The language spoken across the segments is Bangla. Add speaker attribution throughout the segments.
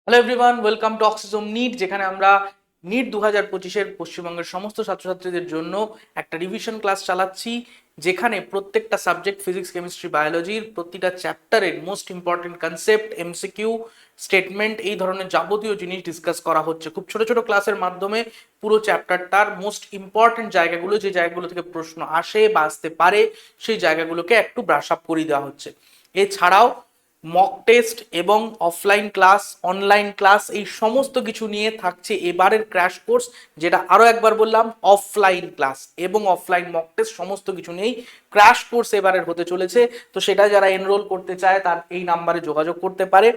Speaker 1: হ্যালো এভরিওয়ান, ওয়েলকাম টু অক্সিজম নিট, যেখানে আমরা নিট 2025-এর পশ্চিমবঙ্গের সমস্ত ছাত্রছাত্রীদের জন্য একটা রিভিশন ক্লাস চালাচ্ছি, যেখানে প্রত্যেকটা সাবজেক্ট ফিজিক্স, কেমিস্ট্রি, বায়োলজির প্রতিটা চ্যাপ্টারের most important concept, MCQ, statement, এই ধরনের যাবতীয় জিনিস ডিসকাস করা হচ্ছে খুব ছোট ছোট ক্লাসের মাধ্যমে। পুরো চ্যাপ্টারটার মোস্ট ইম্পর্টেন্ট জায়গাগুলো, যে জায়গাগুলো থেকে প্রশ্ন আসে বা আসতে পারে, সেই জায়গাগুলোকে একটু ব্রাশ আপ করিয়ে দেওয়া হচ্ছে। এছাড়াও মক টেস্ট এবং অফলাইন ক্লাস, অনলাইন ক্লাস, এই সমস্ত কিছু নিয়ে থাকছে এবারের ক্র্যাশ কোর্স, যেটা আরো একবার বললাম, অফলাইন ক্লাস এবং অফলাইন মক টেস্ট সমস্ত কিছু নিয়েই ক্র্যাশ কোর্স এবারের হতে চলেছে। তো সেটা যারা এনরোল করতে চায় তার এই নাম্বারে যোগাযোগ করতে পারে।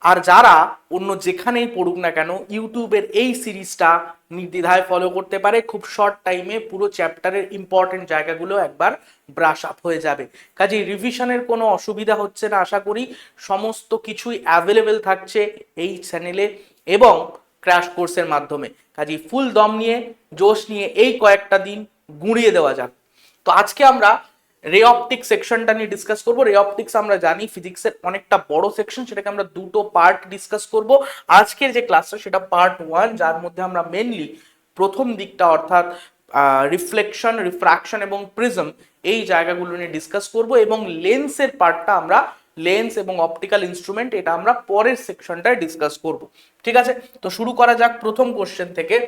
Speaker 1: আর যারা অন্য যেখানেই পড়ুক না কেন, ইউটিউবের এই সিরিজটা নির্দ্বিধায় ফলো করতে পারে। খুব শর্ট টাইমে পুরো চ্যাপ্টারের ইম্পর্টেন্ট জায়গাগুলো একবার ব্রাশ আপ হয়ে যাবে। কাজেই রিভিশনের কোনো অসুবিধা হচ্ছে না আশা করি। সমস্ত কিছুই অ্যাভেলেবেল থাকছে এই চ্যানেলে এবং ক্র্যাশ কোর্সের মাধ্যমে। কাজেই ফুল দম নিয়ে, জোশ নিয়ে এই কয়েকটা দিন গুঁড়িয়ে দেওয়া যাক। তো আজকে আমরা রে অপটিক্স সেকশনটা নিয়ে ডিসকাস করব। রে অপটিক্স আমরা জানি ফিজিক্সের অনেকটা বড় সেকশন, সেটাকে আমরা দুটো পার্ট ডিসকাস করব। আজকের যে ক্লাসটা সেটা পার্ট 1, যার মধ্যে আমরা মেনলি প্রথম দিকটা অর্থাৎ রিফ্লেকশন, রিফ্রাকশন এবং প্রিজম, এই জায়গাগুলো নিয়ে ডিসকাস করব। এবং লেন্সের পার্টটা আমরা, লেন্স এবং অপটিক্যাল ইনস্ট্রুমেন্ট, এটা আমরা পরের সেকশনটায় ডিসকাস করব। ঠিক আছে, তো শুরু করা যাক প্রথম কোশ্চেন থেকে।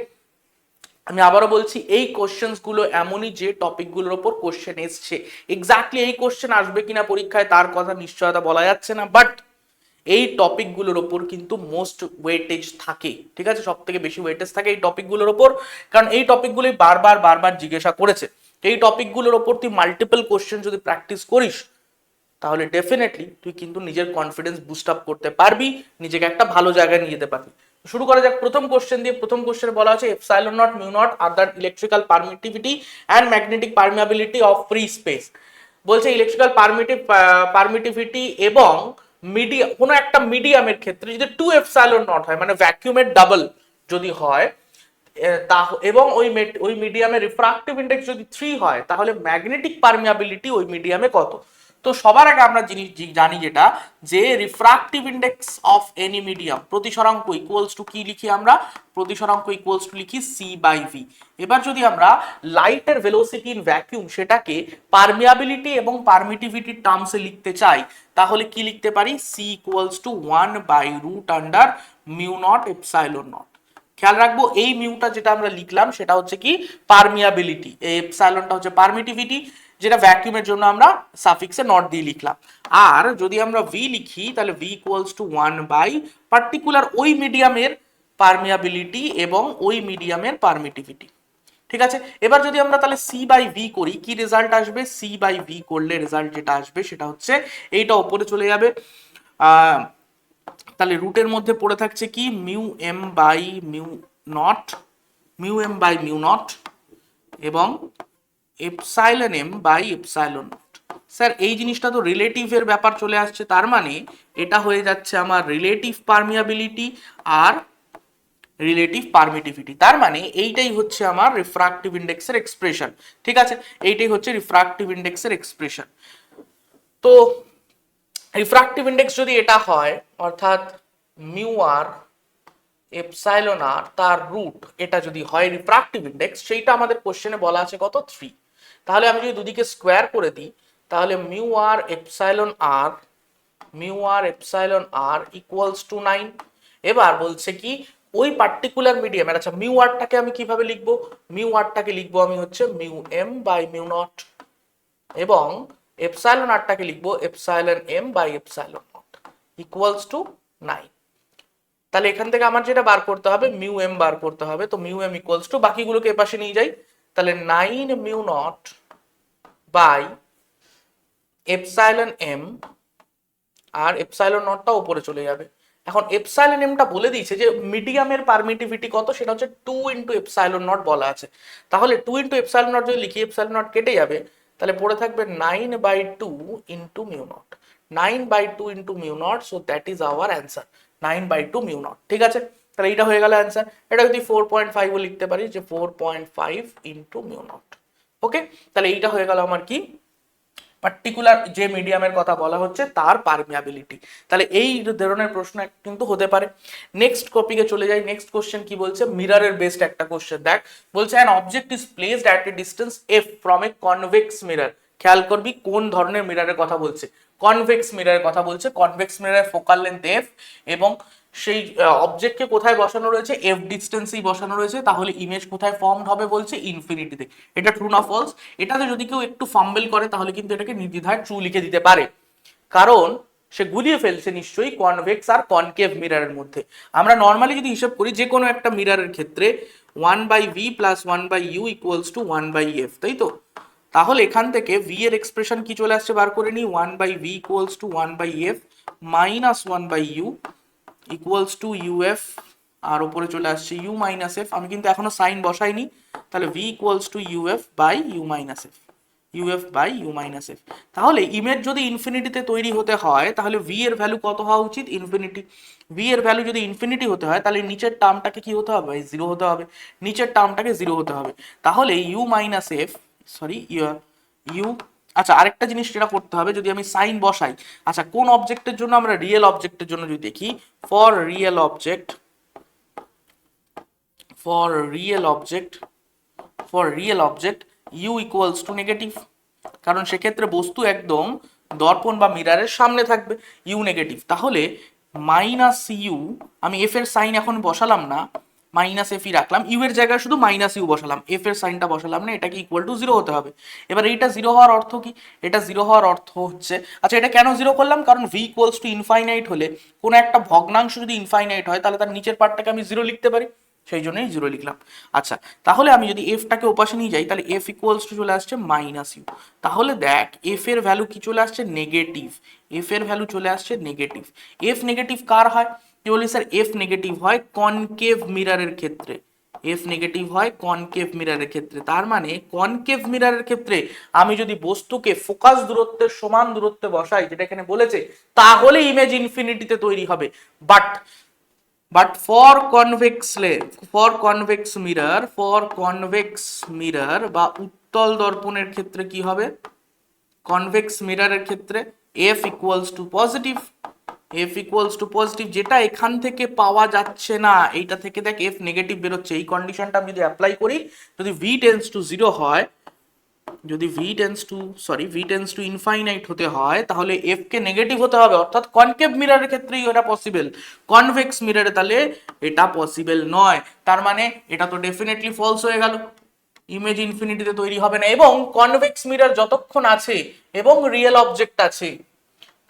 Speaker 1: আমি আবারও বলছি, এই কোশ্চেন্সগুলো এমনই যে টপিকগুলোর ওপর কোশ্চেন এসছে। এক্স্যাক্টলি এই কোশ্চেন আসবে কিনা পরীক্ষায় তার কথা নিশ্চয়তা বলা যাচ্ছে না, বাট এই টপিকগুলোর ওপর কিন্তু মোস্ট ওয়েটেজ থাকে। ঠিক আছে, সব থেকে বেশি ওয়েটেজ থাকে এই টপিকগুলোর ওপর, কারণ এই টপিকগুলোই বারবার বারবার জিজ্ঞাসা করেছে। এই টপিকগুলোর ওপর তুই মাল্টিপল কোশ্চেন যদি প্র্যাকটিস করিস, তাহলে ডেফিনেটলি তুই কিন্তু নিজের কনফিডেন্স বুস্ট আপ করতে পারবি, নিজেকে একটা ভালো জায়গায় নিয়ে যেতে পারবি। শুরু করা যাক প্রথম কোশ্চেন দিয়ে। প্রথম কোশ্চেনে বলা আছে epsilon not mu not are the electrical permittivity and magnetic permeability of free space. বলছে ইলেকট্রিক্যাল পারমিটিভিটি এবং মিডিয়াম, কোনো একটা মিডিয়ামের ক্ষেত্রে যদি 2 এপসাইলন নট হয়, মানে ভ্যাকিউমের ডাবল যদি হয়, এবং ওই মিডিয়ামে রিফ্রাক্টিভ ইন্ডেক্স যদি 3 হয়, তাহলে ম্যাগনেটিক পারমিয়াবিলিটি ওই মিডিয়ামে কত। তো সবার আগে আমরা জিনিস জানি যেটা, যে refractive index of any medium, প্রতিসরাঙ্ক ইকুয়ালস টু কি লিখি আমরা, প্রতিসরাঙ্ক ইকুয়ালস টু লিখি সি বাই ভি। এবার যদি আমরা লাইটের ভেলোসিটি ইন ভ্যাকিউম সেটাকে পারমিয়াবিলিটি এবং পারমিটিভিটির টার্মসে লিখতে চাই, তাহলে কি লিখতে পারি, সি ইকুয়ালস টু 1/√মিউ নট এপসাইলন নট। খেয়াল রাখবো এই মিউটা যেটা আমরা লিখলাম সেটা হচ্ছে কি পারমিয়াবিলিটি, এই এপসাইলনটা হচ্ছে পারমিটিভিটি, যেটা ভ্যাকুয়ামের জন্য আমরা সাফিক্সে নট দিয়ে লিখলাম। আর যদি আমরা ভি লিখি, তাহলে ভি ইকুয়ালস টু 1/পার্টিকুলার ওই মিডিয়ামের পারমিয়াবিলিটি এবং ওই মিডিয়ামের পারমিটিভিটি। ঠিক আছে, এবার যদি আমরা তাহলে সি বাই ভি করি, কি রেজাল্ট আসবে, সি বাই ভি করলে রেজাল্ট যেটা আসবে সেটা হচ্ছে এইটা উপরে চলে যাবে। তাহলে রুটের মধ্যে পড়ে থাকছে কি mu M by mu naught এবং epsilon M by epsilon naught. Sir এই জিনিসটা তো রিলেটিভের ব্যাপার চলে আসছে, তার মানে এটা হয়ে যাচ্ছে আমার রিলেটিভ পারমিয়াবিলিটি আর রিলেটিভ পারমিটিভিটি। তার মানে এইটাই হচ্ছে আমার রিফ্রাক্টিভ ইন্ডেক্সের এক্সপ্রেশন। ঠিক আছে, এইটাই হচ্ছে রিফ্রাক্টিভ ইন্ডেক্সের এক্সপ্রেশন। তো রিফ্রাক্টিভ ইন্ডেক্স যদি এটা হয়, অর্থাৎ মিউ আর এপসাইলন আর তার রুট, এটা যদি হয় রিফ্রাক্টিভ ইন্ডেক্স, সেইটা আমাদের কোশ্চেনে বলা আছে কত, 3। তাহলে আমি যদি দুদিকে স্কোয়ার করে দিই, তাহলে mu r epsilon r equals to 9। এবার বলছে কি ওই পার্টিকুলার মিডিয়ামের, আচ্ছা মিউ আরটাকে আমি কিভাবে লিখবো, মিউ আরটাকে লিখবো আমি হচ্ছে mu M by mu naught, এবং এপসাইলন আরটাকে লিখবো epsilon M by epsilon naught equals to 9। তাহলে এখান থেকে আমার যেটা বার করতে হবে, মিউ এম বার করতে হবে। তো মিউ এম ইকুয়ালস টু, বাকিগুলোকে এপাশে নিয়ে যাই, তাহলে 9 mu naught by epsilon m, আর এপসাইলন নটটা উপরে চলে যাবে। এখন এপসাইলন এমটা বলে দিয়েছে যে মিডিয়ামের পারমিটিভিটি কত, সেটা হচ্ছে 2 × এপসাইলন নট বলা আছে। তাহলে 2 × এপসাইলন নট যদি লিখি, এপসাইলন নট কেটে যাবে, তাহলে পড়ে থাকবে 9/2 × mu not, 9/2 × mu not. So that is our answer, 9/2 mu not. ঠিক আছে, তাহলে এটা হয়ে গেল অ্যান্সার। এটা যদি 4.5 ও লিখতে পারি, যে 4.5 × মিউ নট। ওকে, তাহলে এইটা হয়ে গেল আমার কি পার্টিকুলার যে মিডিয়ামের কথা বলা হচ্ছে তার পারমিয়াবিলিটি। তাহলে এই ধরনের প্রশ্ন কিন্তু হতে পারে। নেক্সট টপিকে চলে যাই। নেক্সট কোশ্চেন কি বলছে, মিররের বেসড একটা কোশ্চেন। দেখ বলছে an object is placed at a distance F from a convex mirror. খেয়াল করবি কোন ধরনের মিররের কথা বলছে, কনভেক্স মিররের কথা বলছে। কনভেক্স মিররের ফোকাল লেন্থ এফ এবং সেই অবজেক্টকে কোথায় বসানো রয়েছে, এফ ডিস্টেন্সেই বসানো রয়েছে। তাহলে ইমেজ কোথায় ফর্ম হবে বলছে, ইনফিনিটিতে। এটা ট্রু না ফলস? এটাতে যদি কেউ একটু ফাম্বেল করে তাহলে কিন্তু এটাকে নির্দ্বিধায় ট্রু লিখে দিতে পারে, কারণ সে গুলিয়ে ফেলছে নিশ্চয়ই কনভেক্স আর কনকেভ মিররের মধ্যে। আমরা নর্মালি যদি হিসাব করি যে কোনো একটা মিররের ক্ষেত্রে 1/v plus 1/u equals to 1/f, তাই তো? তাহলে এখান থেকে v এর এক্সপ্রেশন কি চলে আসছে বার করে নি, 1/v equals to 1/f minus 1/u equals to uf, আর উপরে চলে আসছে u মাইনাস f। আমি কিন্তু এখনো সাইন বসাইনি, তাহলে v equals to uf by u minus f, uf by u minus f। তাহলে ইমেজ যদি ইনফিনিটিতে তৈরি হতে হয় তাহলে v এর ভ্যালু কত হওয়া উচিত, ইনফিনিটি। v এর ভ্যালু যদি ইনফিনিটি হতে হয় তাহলে নিচের টার্মটাকে কি হতে হবে, 0 হতে হবে। নিচের টার্মটাকে 0 হতে হবে। তাহলে u minus f, sorry u, আচ্ছা আরেকটা জিনিস যেটা করতে হবে, যদি আমি সাইন বসাই, আচ্ছা কোন অবজেক্টের জন্য, আমরা রিয়েল অবজেক্টের জন্য যদি দেখি, for real object, for real object u equals to negative, কারণ সেক্ষেত্রে বস্তু একদম দর্পণ বা মিররের সামনে থাকবে, u নেগেটিভ। তাহলে মাইনাস ইউ, আমি এফ এর সাইন এখন বসালাম না, মাইনাস এফ ই রাখলাম, ইউ এর জায়গায় শুধু মাইনাস ইউ বসালাম, এফ এর সাইনটা বসালাম না, এটাকে ইকুয়াল টু 0 হতে হবে। এবার এইটা 0 হওয়ার অর্থ কি, এটা 0 হওয়ার অর্থ হচ্ছে, আচ্ছা এটা কেন 0 করলাম, কারণ ভি ইকুয়ালস টু ইনফাইনাইট হলে, কোনো একটা ভগ্নাংশ যদি ইনফাইনাইট হয় তাহলে তার নিচের পার্টটাকে আমি 0 লিখতে পারি, সেই জন্যই 0 লিখলাম। আচ্ছা তাহলে আমি যদি এফটাকে ওপাশে নিয়ে যাই তাহলে এফ ইকুয়ালস টু চলে আসছে মাইনাস ইউ। তাহলে দেখ এফ এর ভ্যালু কি চলে আসছে, নেগেটিভ। এফ এর ভ্যালু চলে আসছে নেগেটিভ। এফ নেগেটিভ কার হয়, কি বলি স্যার, এফ নেগেটিভ হয় কনকেভ মিররের ক্ষেত্রে। এফ নেগেটিভ হয় কনকেভ মিররের ক্ষেত্রে। তার মানে কনকেভ মিররের ক্ষেত্রে আমি যদি বস্তুকে ফোকাস দূরত্বের সমান দূরত্বে বসাই, যেটা এখানে বলেছে, তাহলে ইমেজ ইনফিনিটিতে তৈরি হবে। বাট ফর কনভেক্স মিরর বা উত্তল দর্পণের ক্ষেত্রে কি হবে, কনভেক্স মিররের ক্ষেত্রে F equals to positive, F equals to positive, যেটা এখান থেকে পাওয়া যাচ্ছে না, এইটা থেকে দেখ এফ নেগেটিভ বেরোচ্ছে। এই কন্ডিশনটা আমি যদি অ্যাপ্লাই করি, যদি ভি টেন্স টু 0 হয়, যদি ভি টেন্স টু ইনফাইনাইট হতে হয়, তাহলে এফ কে নেগেটিভ হতে হবে, অর্থাৎ কনকেভ মিররের ক্ষেত্রেই এটা পসিবল, কনভেক্স মিররে তাহলে এটা পসিবল নয়। তার মানে এটা তো ডেফিনেটলি ফলস হয়ে গেল, ইমেজ ইনফিনিটিতে তৈরি হবে না। এবং কনভেক্স মিরর যতক্ষণ আছে এবং রিয়েল অবজেক্ট আছে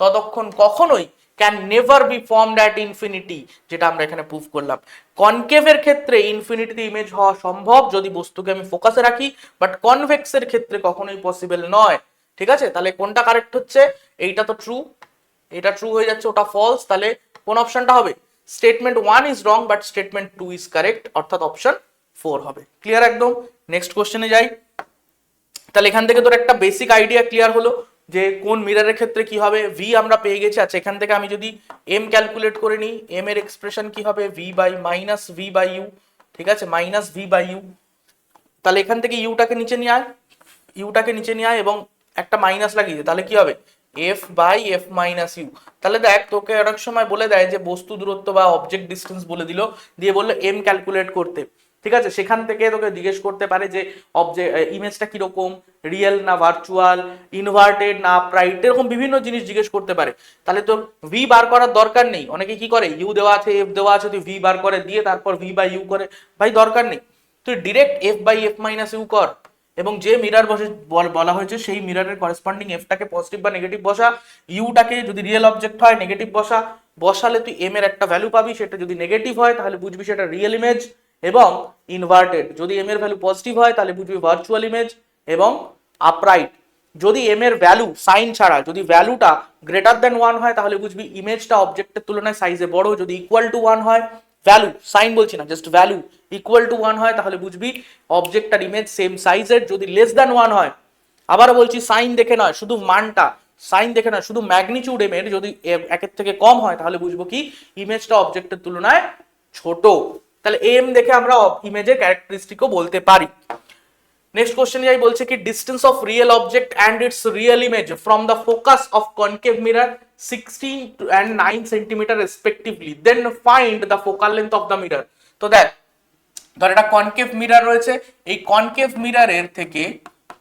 Speaker 1: ততক্ষণ কখনোই can never be formed at infinity, যেটা আমরা এখানে প্রুভ করলাম। কনকেভের ক্ষেত্রে ইনফিনিটিতে ইমেজ হওয়া সম্ভব যদি বস্তুকে আমি ফোকাসে রাখি, বাট কনভেক্সের ক্ষেত্রে কখনোই পসিবল নয়। ঠিক আছে, তাহলে কোনটা কারেক্ট হচ্ছে, এইটা তো ট্রু, এটা ট্রু হয়ে যাচ্ছে, ওটা ফলস। তাহলে কোন অপশনটা হবে, statement 1 is wrong but statement 2 is correct, অর্থাৎ অপশন 4 হবে। ক্লিয়ার একদম? নেক্সট কোশ্চেনে যাই। তাহলে এখান থেকে তোর একটা বেসিক আইডিয়া ক্লিয়ার হলো যে কোন মিররের ক্ষেত্রে কি হবে। ভি আমরা পেয়ে গেছি। আচ্ছা এখান থেকে আমি যদি এম ক্যালকুলেট করে নিই, এম এর এক্সপ্রেশন কি হবে, v by minus v by u. ঠিক আছে, মাইনাস ভি বাই ইউ। তাহলে এখান থেকে ইউটাকে নিচে নিয়ে আয়, ইউটাকে নিচে নিয়ে আয় এবং একটা মাইনাস লাগিয়ে দে, তাহলে কি হবে, f by f minus u. তাহলে দেখ তোকে অনেক সময় বলে দেয় যে বস্তু দূরত্ব বা অবজেক্ট ডিস্টেন্স বলে দিল, দিয়ে বললো এম ক্যালকুলেট করতে। ঠিক আছে, সেখান থেকে তোকে জিজ্ঞেস করতে পারে যে ইমেজটা কিরকম, রিয়েল না ভার্চুয়াল, ইনভার্টেড না আপরাইট, এরকম বিভিন্ন জিনিস জিজ্ঞেস করতে পারে। তাহলে তো ভি বার করার দরকার নেই। অনেকে কি করে, ইউ দেওয়া আছে এফ দেওয়া আছে, তুই ভি বার করে দিয়ে তারপর ভি বাই ইউ করে, ভাই দরকার নেই, তুই direct f by f minus u কর এবং যে মিরর বলা হয়েছে সেই মিররের করেসপন্ডিং এফটাকে পজিটিভ বা নেগেটিভ বসা, ইউটাকে যদি রিয়েল অবজেক্ট হয় নেগেটিভ বসালে তুই এম এর একটা ভ্যালু পাবি, সেটা যদি নেগেটিভ হয় তাহলে বুঝবি সেটা রিয়েল ইমেজ এবং ইনভার্টেড। যদি এম এর ভ্যালু পজিটিভ হয় তাহলে বুঝবি ভার্চুয়াল ইমেজ এবং আপরাইট। যদি এম এর ভ্যালু সাইন ছাড়া যদি ভ্যালুটা গ্রেটার দেন 1 হয় তাহলে বুঝবি ইমেজটা অবজেক্টের তুলনায় সাইজে বড়। যদি ইকুয়াল টু 1 হয়, ভ্যালু সাইন বলছি না, জাস্ট ভ্যালু ইকুয়াল টু 1 হয় তাহলে বুঝবি অবজেক্টটার ইমেজ সেম সাইজের। যদি লেস দ্যান 1 হয়, আবার বলছি সাইন দেখে নয়, শুধু মানটা, সাইন দেখে নয়, শুধু ম্যাগনিটিউড এম এর যদি একের থেকে কম হয় তাহলে বুঝবো কি ইমেজটা অবজেক্টের তুলনায় ছোট। তাহলে এম দেখে আমরা ইমেজের ক্যারেক্টারিস্টিকও বলতে পারি। নেক্সট কোশ্চেন যাই বলছে কি distance of real object and its real image from the focus of concave mirror 16 and 9 centimetre respectively then find the focal length of the mirror. তো দেখ ধর এটা কনকেভ মিরর রয়েছে, এই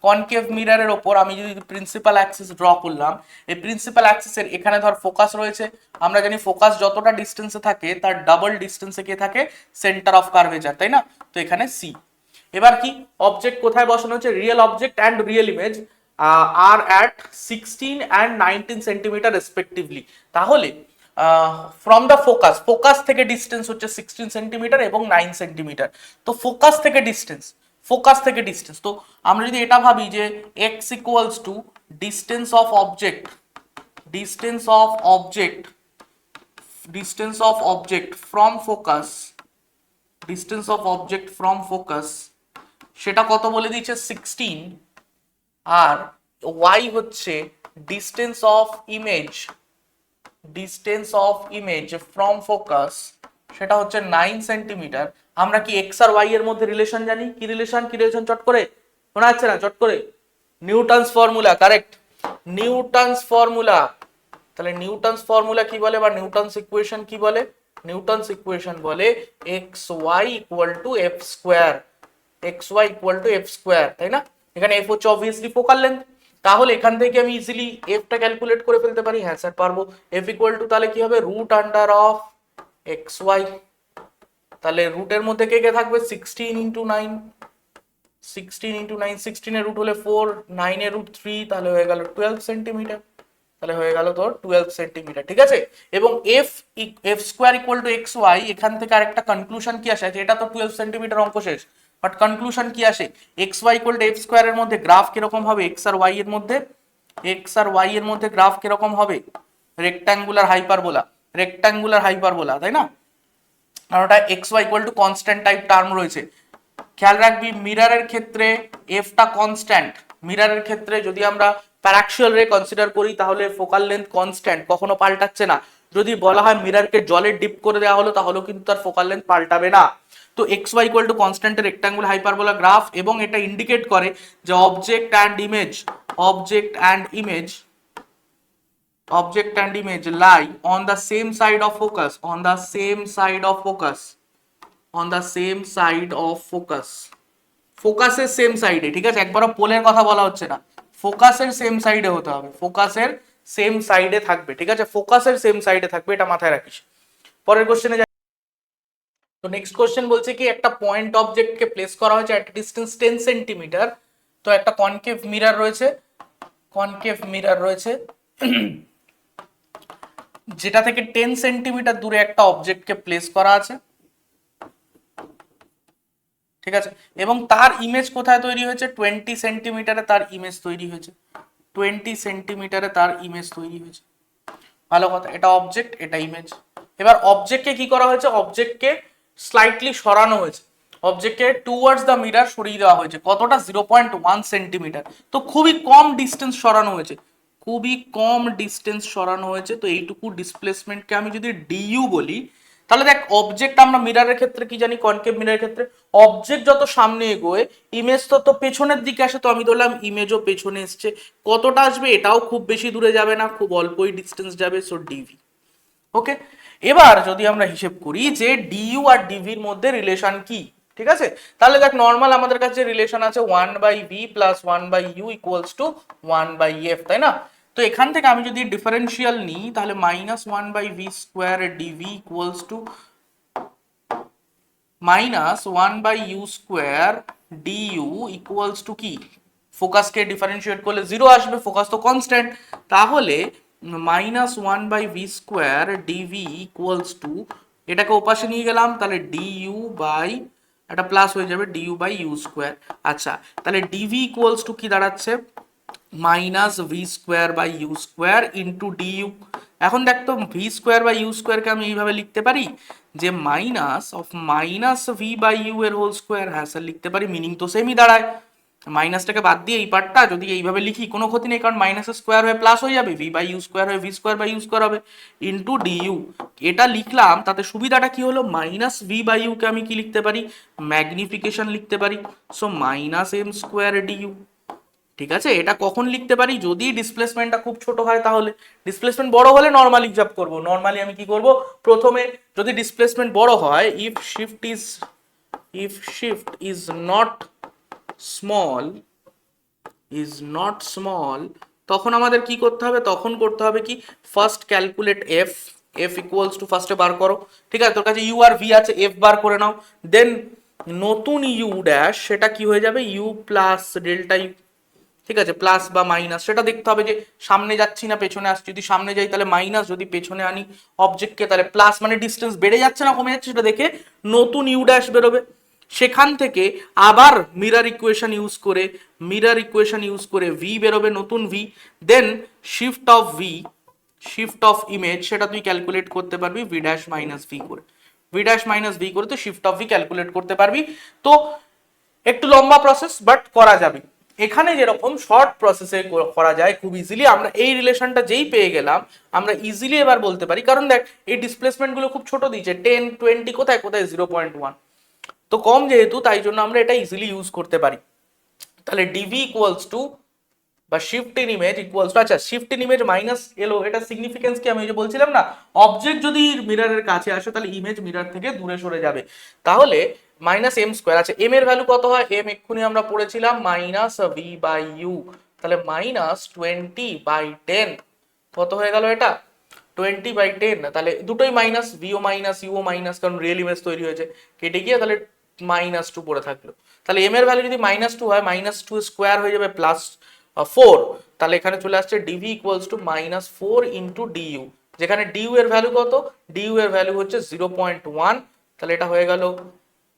Speaker 1: কনকেভ মিররের ওপর আমি যদি প্রিন্সিপাল অ্যাক্সিস ড্র করলাম, এই প্রিন্সিপাল অ্যাক্সিসের এখানে ধর ফোকাস রয়েছে, আমরা জানি ফোকাস যতটা ডিস্টেন্সে থাকে তার ডাবল ডিস্টেন্সে কে থাকে, সেন্টার অফ কার্ভেচার, তাই না? তো এখানে সি। এবার কি অবজেক্ট কোথায় বসানো হচ্ছে, real object and real image are at 16 and 19 centimetre respectively. তাহলে ফ্রম দ্য ফোকাস থেকে ডিস্টেন্স হচ্ছে 16 সেন্টিমিটার এবং 9 সেন্টিমিটার। তো ফোকাস থেকে ডিস্টেন্স তো আমরা যদি এটা ভাবি যে x equals to distance of object from focus সেটা কত বলে দিয়েছে 16, আর y হচ্ছে distance of image from focus সেটা হচ্ছে 9 সেন্টিমিটার। আমরা কি x আর y এর মধ্যে রিলেশন জানি, কি রিলেশন চট করে শোনা যাচ্ছে না, চট করে Newton's formula, correct, Newton's formula. তাহলে নিউটনস ফর্মুলা কি বলে বা নিউটনস ইকুয়েশন কি বলে, নিউটনস ইকুয়েশন বলে xy equal to F square, তাই না? এখানে f হচ্ছে অবভিয়াসলি ফোকাল লেন্থ, তাহলে এখান থেকে আমি ইজিলি f টা ক্যালকুলেট করে ফেলতে পারি। হ্যাঁ স্যার পারবো। f ইকুয়াল টু তাহলে কি হবে, রুট আন্ডার অফ xy, তাহলে রুটের মধ্যে কে কে থাকবে 16 ইন্টু 9, 16 এর রুট হলে 4, 9 এর রুট 3, তাহলে হয়ে গেল 12 সেন্টিমিটার, তাহলে হয়ে গেল তোর 12 সেন্টিমিটার, ঠিক আছে? এবং f square equal to x y, এখান থেকে আরেকটা কনক্লুশন কি আসে, এটা তো 12 সেন্টিমিটার অঙ্ক শেষ, বাট কনক্লুশন কি আসে, x y equal to f স্কোয়ারের মধ্যে গ্রাফ কিরকম হবে, এক্স আর ওয়াই এর মধ্যে গ্রাফ কিরকম হবে, রেক্টাঙ্গুলার হাইপারবোলা, তাই না? আর ওটা x y equal to constant type term রয়েছে। খেয়াল রাখবি মিররের ক্ষেত্রে এফটা কনস্ট্যান্ট, মিররের ক্ষেত্রে যদি আমরা প্যারাক্সিয়াল রে কনসিডার করি তাহলে ফোকাল লেন্থ কনস্ট্যান্ট, কখনো পাল্টাচ্ছে না। যদি বলা হয় মিররকে জলে ডিপ করে দেওয়া হলো তাহলেও কিন্তু তার ফোকাল লেন্থ পাল্টাবে না। তো এক্স ওয়াই ইকুয়াল টু কনস্ট্যান্টের রেক্টাঙ্গুলার হাইপারবোলা গ্রাফ, এবং এটা ইন্ডিকেট করে যে object and image lie on the same side of focus, ফোকাসের সেম সাইডে, ঠিক আছে? একবারও পোলের কথা বলা হচ্ছে না, ফোকাসের সেম সাইডে হতে হবে, ফোকাসের সেম সাইডে থাকবে, ঠিক আছে? ফোকাসের সেম সাইডে থাকবে, এটা মাথায় রাখিস। পরের কোশ্চেনে যাই। তো নেক্সট কোশ্চেন বলছে কি একটা পয়েন্ট অবজেক্টকে প্লেস করা হয়েছে এট ডিস্টেন্স 10 সেন্টিমিটার। তো একটা কনকেভ মিরর রয়েছে যেটা থেকে 10 সেন্টিমিটার দূরে একটা অবজেক্টকে প্লেস করা আছে, ঠিক আছে? এবং তার ইমেজ কোথায় তৈরি হয়েছে, 20 সেন্টিমিটারে তার ইমেজ তৈরি হয়েছে, ভালো কথা। এটা অবজেক্ট, এটা ইমেজ। এবার অবজেক্টকে কি করা হয়েছে, অবজেক্টকে স্লাইটলি সরানো হয়েছে, অবজেক্টকে টুয়ার্ডস দ্য মিরর সরিয়ে দেওয়া হয়েছে, কতটা 0.1 সেন্টিমিটার। তো খুবই কম ডিস্টেন্স সরানো হয়েছে, তো এইটুকু ডিসপ্লেসমেন্টকে আমি যদি ডিইউ বলি, তাহলে দেখ অবজেক্ট আমরা মিররের ক্ষেত্রে কি জানি, কনকেভ মিররের ক্ষেত্রে অবজেক্ট যত সামনে এগোয় ইমেজ তত পেছনের দিকে আসে, তো আমি ধরলাম ইমেজও পেছনে এসছে, কতটা আসবে, এটাও খুব বেশি দূরে যাবে না, খুব অল্পই ডিস্টেন্স যাবে, সো ডিভি। ওকে, এবার যদি আমরা হিসেব করি যে ডিইউ আর ডিভির মধ্যে রিলেশন কি, ঠিক আছে? তাহলে দেখ নর্মাল আমাদের কাছে রিলেশন আছে 1/v plus 1/u equals to 1/f, তাই না? তো এখান থেকে আমি যদি ডিফারেন্সিয়াল নিই তাহলে -1/v square d v equals to -1/u square d u equals to কি, ফোকাসকে ডিফারেন্সিয়েট করলে 0 আসবে, ফোকাস তো কনস্ট্যান্ট, তাহলে -1/v square d v equals two, এটাকে ওপাশে নিয়ে গেলাম তাহলে ডিইউ বাই, একটা প্লাস হয়ে যাবে, ডিইউ বাই ইউ স্কোয়ার। আচ্ছা, তাহলে ডিভি ইকুয়ালস টু কি দাঁড়াচ্ছে, -v square by u square into d u. এখন দেখ তো ভি স্কোয়ার বাই ইউ স্কোয়ারকে আমি এইভাবে লিখতে পারি যে -v বাই ইউ এর হোল স্কোয়ার, হ্যাঁ স্যার লিখতে পারি, মিনিং তো সেমই দাঁড়ায়। মাইনাসটাকে বাদ দিয়ে এই পার্টটা যদি এইভাবে লিখি কোনো ক্ষতি নেই, কারণ মাইনাসের স্কোয়ার হয়ে প্লাস হয়ে যাবে, ভি বাই ইউ স্কোয়ার হয়ে v square by u square হবে ইন্টু ডিইউ। এটা লিখলাম, তাতে সুবিধাটা কি হলো, মাইনাস ভি বাই ইউকে আমি কি লিখতে পারি, ম্যাগনিফিকেশন লিখতে পারি, so minus m square d u. ঠিক আছে, এটা কখন লিখতে পারি, যদি ডিসপ্লেসমেন্টটা খুব ছোট হয়, তাহলে ডিসপ্লেসমেন্ট বড় হলে নর্মালি হিসাব করব। নর্মালি আমি কি করব, প্রথমে যদি ডিসপ্লেসমেন্ট বড় হয়, if shift is not small তখন আমাদের কি করতে হবে, তখন করতে হবে কি, first calculate F equals to, ফার্স্টে বার করো, ঠিক আছে, তোর কাছে ইউ আর ভি আছে, এফ বার করে নাও, দেন নতুন ইউ ড্যাশ সেটা কি হয়ে যাবে, ইউ প্লাস ডেল্টা ইউ। ঠিক আছে, প্লাস বা মাইনাস সেটা দেখতে হবে যে সামনে যাচ্ছি না পেছনে আসছি, যদি সামনে যাই তাহলে মাইনাস, যদি পেছনে আনি অবজেক্টকে তাহলে প্লাস, মানে ডিস্টেন্স বেড়ে যাচ্ছে না কমে যাচ্ছে সেটা দেখে নতুন ইউ ড্যাশ বেরোবে। সেখান থেকে আবার মিরর ইকুয়েশন ইউজ করে ভি বেরোবে, নতুন v, then shift of image সেটা তুই ক্যালকুলেট করতে পারবি ভি ড্যাশ মাইনাস ভি করে, তো শিফট অফ ভি ক্যালকুলেট করতে পারবি। তো একটু লম্বা প্রসেস, বাট করা যাবে। এখানে যেরকম শর্ট প্রসেসে করা যায় খুব ইজিলি, আমরা এই রিলেশনটা যেই পেয়ে গেলাম আমরা ইজিলি এবার বলতে পারি, কারণ দেখ এই ডিসপ্লেসমেন্ট গুলো খুব ছোট দিয়েছে, 10 20 কোথায় কোথায় 0.1, তো কম যেহেতু, তাই জন্য আমরা এটা ইজিলি ইউজ করতে পারি। তাহলে ডিভি ইকুয়ালস টু বা shift in image equals to, আচ্ছা শিফট ইন ইমেজ মাইনাস এলো, এটা সিগনিফিকেন্স কি, আমি যে বলছিলাম না, অবজেক্ট যদি মিররের কাছে আসে তাহলে ইমেজ মিরর থেকে দূরে সরে যাবে, তাহলে মাইনাস এম স্কোয়ার। আচ্ছা এম এর ভ্যালু কত হয়, এম এক্ষুনি আমরা পড়েছিলাম মাইনাস ভি বাই ইউ, তাহলে মাইনাস 20/10, কত হয়ে গেল এটা 20/10, তাহলে দুটোই মাইনাস, ভিও মাইনাস ইউও মাইনাস, কারণ রিয়েল ইমেজ তৈরি হয়েছে, কেটে গিয়ে তাহলে -2 পড়ে থাকলো। তাহলে এম এর ভ্যালু যদি -2 হয়, -2 স্কোয়ার হয়ে যাবে +4, তাহলে এখানে চলে আসছে d v equals to -4 into d u, যেখানে ডিইউ এর ভ্যালু কত, ডিইউ এর ভ্যালু হচ্ছে 0.1, তাহলে এটা হয়ে গেল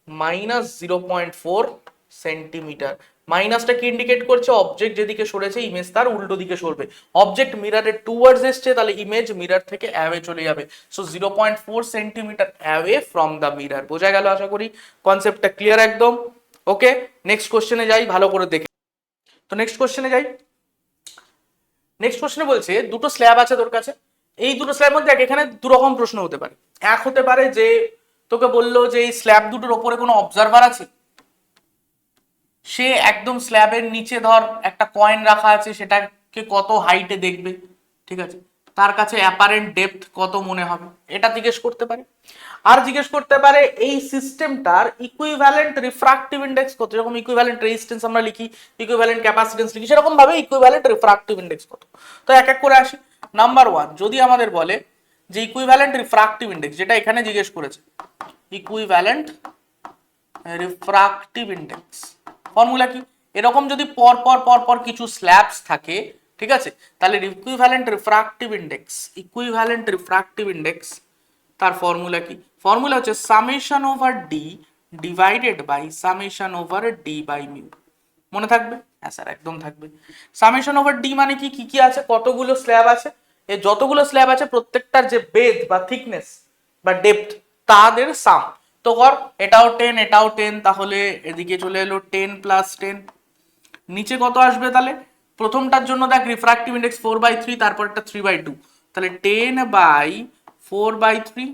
Speaker 1: -0.4 সেন্টিমিটার। মাইনাসটা কি ইন্ডিকেট করছে, অবজেক্ট যেদিকে সরেছে ইমেজ তার উল্টো দিকে সরবে, অবজেক্ট মিররের টুয়ার্ডস এসছে তাহলে ইমেজ মিরর থেকে অ্যাওয়ে চলে যাবে, so 0.4 centimetre away from the mirror. বোঝা গেল আশা করি, কনসেপ্টটা ক্লিয়ার একদম। ওকে, নেক্সট কোশ্চেনে যাই, ভালো করে দেখে। তো নেক্সট কোশ্চেনে বলছে দুটো স্ল্যাব আছে তোর কাছে, এই দুটো স্ল্যাবের মধ্যে এখানে দু রকম প্রশ্ন হতে পারে। এক হতে পারে যে তোকে বললো যে এই স্ল্যাব দুটোর ওপরে কোনো অবজারভার আছে, সে একদম স্ল্যাবের নিচে ধর একটা কয়েন রাখা আছে, সেটাকে কত হাইটে দেখবে, ঠিক আছে, তার কাছে অ্যাপারেন্ট ডেপথ কত মনে হবে, এটা জিজ্ঞেস করতে পারে। আর জিজ্ঞেস করতে পারে এই সিস্টেমটার ইকুইভ্যালেন্ট রিফ্রাক্টিভ ইন্ডেক্স কত, যেরকম ইকুইভ্যালেন্ট রেজিস্ট্যান্স আমরা লিখি, ইকুইভ্যালেন্ট ক্যাপাসিট্যান্স লিখি, সেরকম ভাবে ইকুইভ্যালেন্ট রিফ্রাক্টিভ ইন্ডেক্স কত। তো এক এক করে আসি। নাম্বার 1, যদি আমাদের বলে যে ইকুইভ্যালেন্ট রিফ্রাক্টিভ ইন্ডেক্স, যেটা এখানে জিজ্ঞেস করেছে, ইকুইভ্যালেন্ট রিফ্রাক্টিভ ইন্ডেক্স ফর্মুলা কি, এরকম যদি পর পর কিছু স্ল্যাবস থাকে, ঠিক আছে, তাহলে ইকুইভ্যালেন্ট রিফ্রাক্টিভ ইন্ডেক্স তার ফর্মুলা কি, ফর্মুলা হচ্ছে summation over d divided by summation over d by mu. মনে থাকবে? হ্যাঁ স্যার একদম থাকবে। সামেশন ওভার ডি মানে কি কি আছে, কতগুলো স্ল্যাব আছে, এই যতগুলো স্ল্যাব আছে প্রত্যেকটার যে বেধ বা থিকনেস বা ডেপথ তাদের সাম। তো কর, এটাও 10 এটাও 10, তাহলে এদিকে চলে এলো 10 + 10, নিচে কত আসবে, তাহলে প্রথমটার জন্য দেখ রিফ্রাক্টিভ ইন্ডেক্স 4/3, তারপরটা 3/2, তাহলে 10/4/3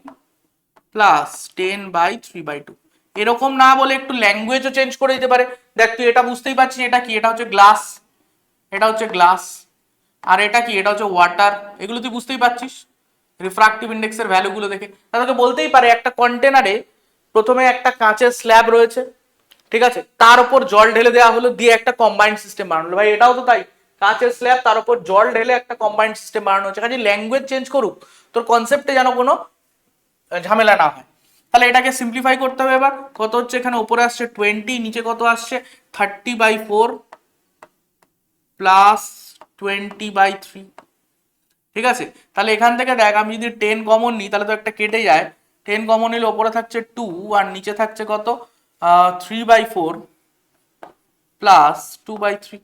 Speaker 1: প্লাস 10/3/2। এরকম না বলে একটু ল্যাঙ্গুয়েজও চেঞ্জ করে দিতে পারে। দেখ তুই এটা বুঝতেই পারছিস, এটা কি, এটা হচ্ছে গ্লাস, আর এটা কি, এটা হচ্ছে ওয়াটার, এগুলো তুই বুঝতেই পারছিস রিফ্রাক্টিভ ইন্ডেক্সের ভ্যালুগুলো দেখে। তাহলে বলতেই পারে একটা কন্টেনারে প্রথমে একটা কাঁচের স্ল্যাব রয়েছে, ঠিক আছে, তার উপর জল ঢেলে দেওয়া হলো, দিয়ে একটা কম্বাইন্ড সিস্টেম বানানো হলো। ভাই এটাও তো তাই, কাঁচের স্ল্যাব তার উপর জল ঢেলে একটা কম্বাইন্ড সিস্টেম বানানো হচ্ছে। কাজে ল্যাঙ্গুয়েজ চেঞ্জ করুক, তোর কনসেপ্টে যেন কোনো ঝামেলা না হয়। তাহলে এটাকে সিম্পলিফাই করতে হবে। এবার কত হচ্ছে, এখানে উপরে আসছে 20, নিচে কত আসছে 30/4 প্লাস 20/3, ঠিক আছে। তাহলে এখান থেকে দেখ আমি যদি 10 কমন নিই তাহলে তো একটা কেটে যায়, 10 কমন নিলে ওপরে থাকছে 2 আর নিচে থাকছে কত 3/4 প্লাস 2/3।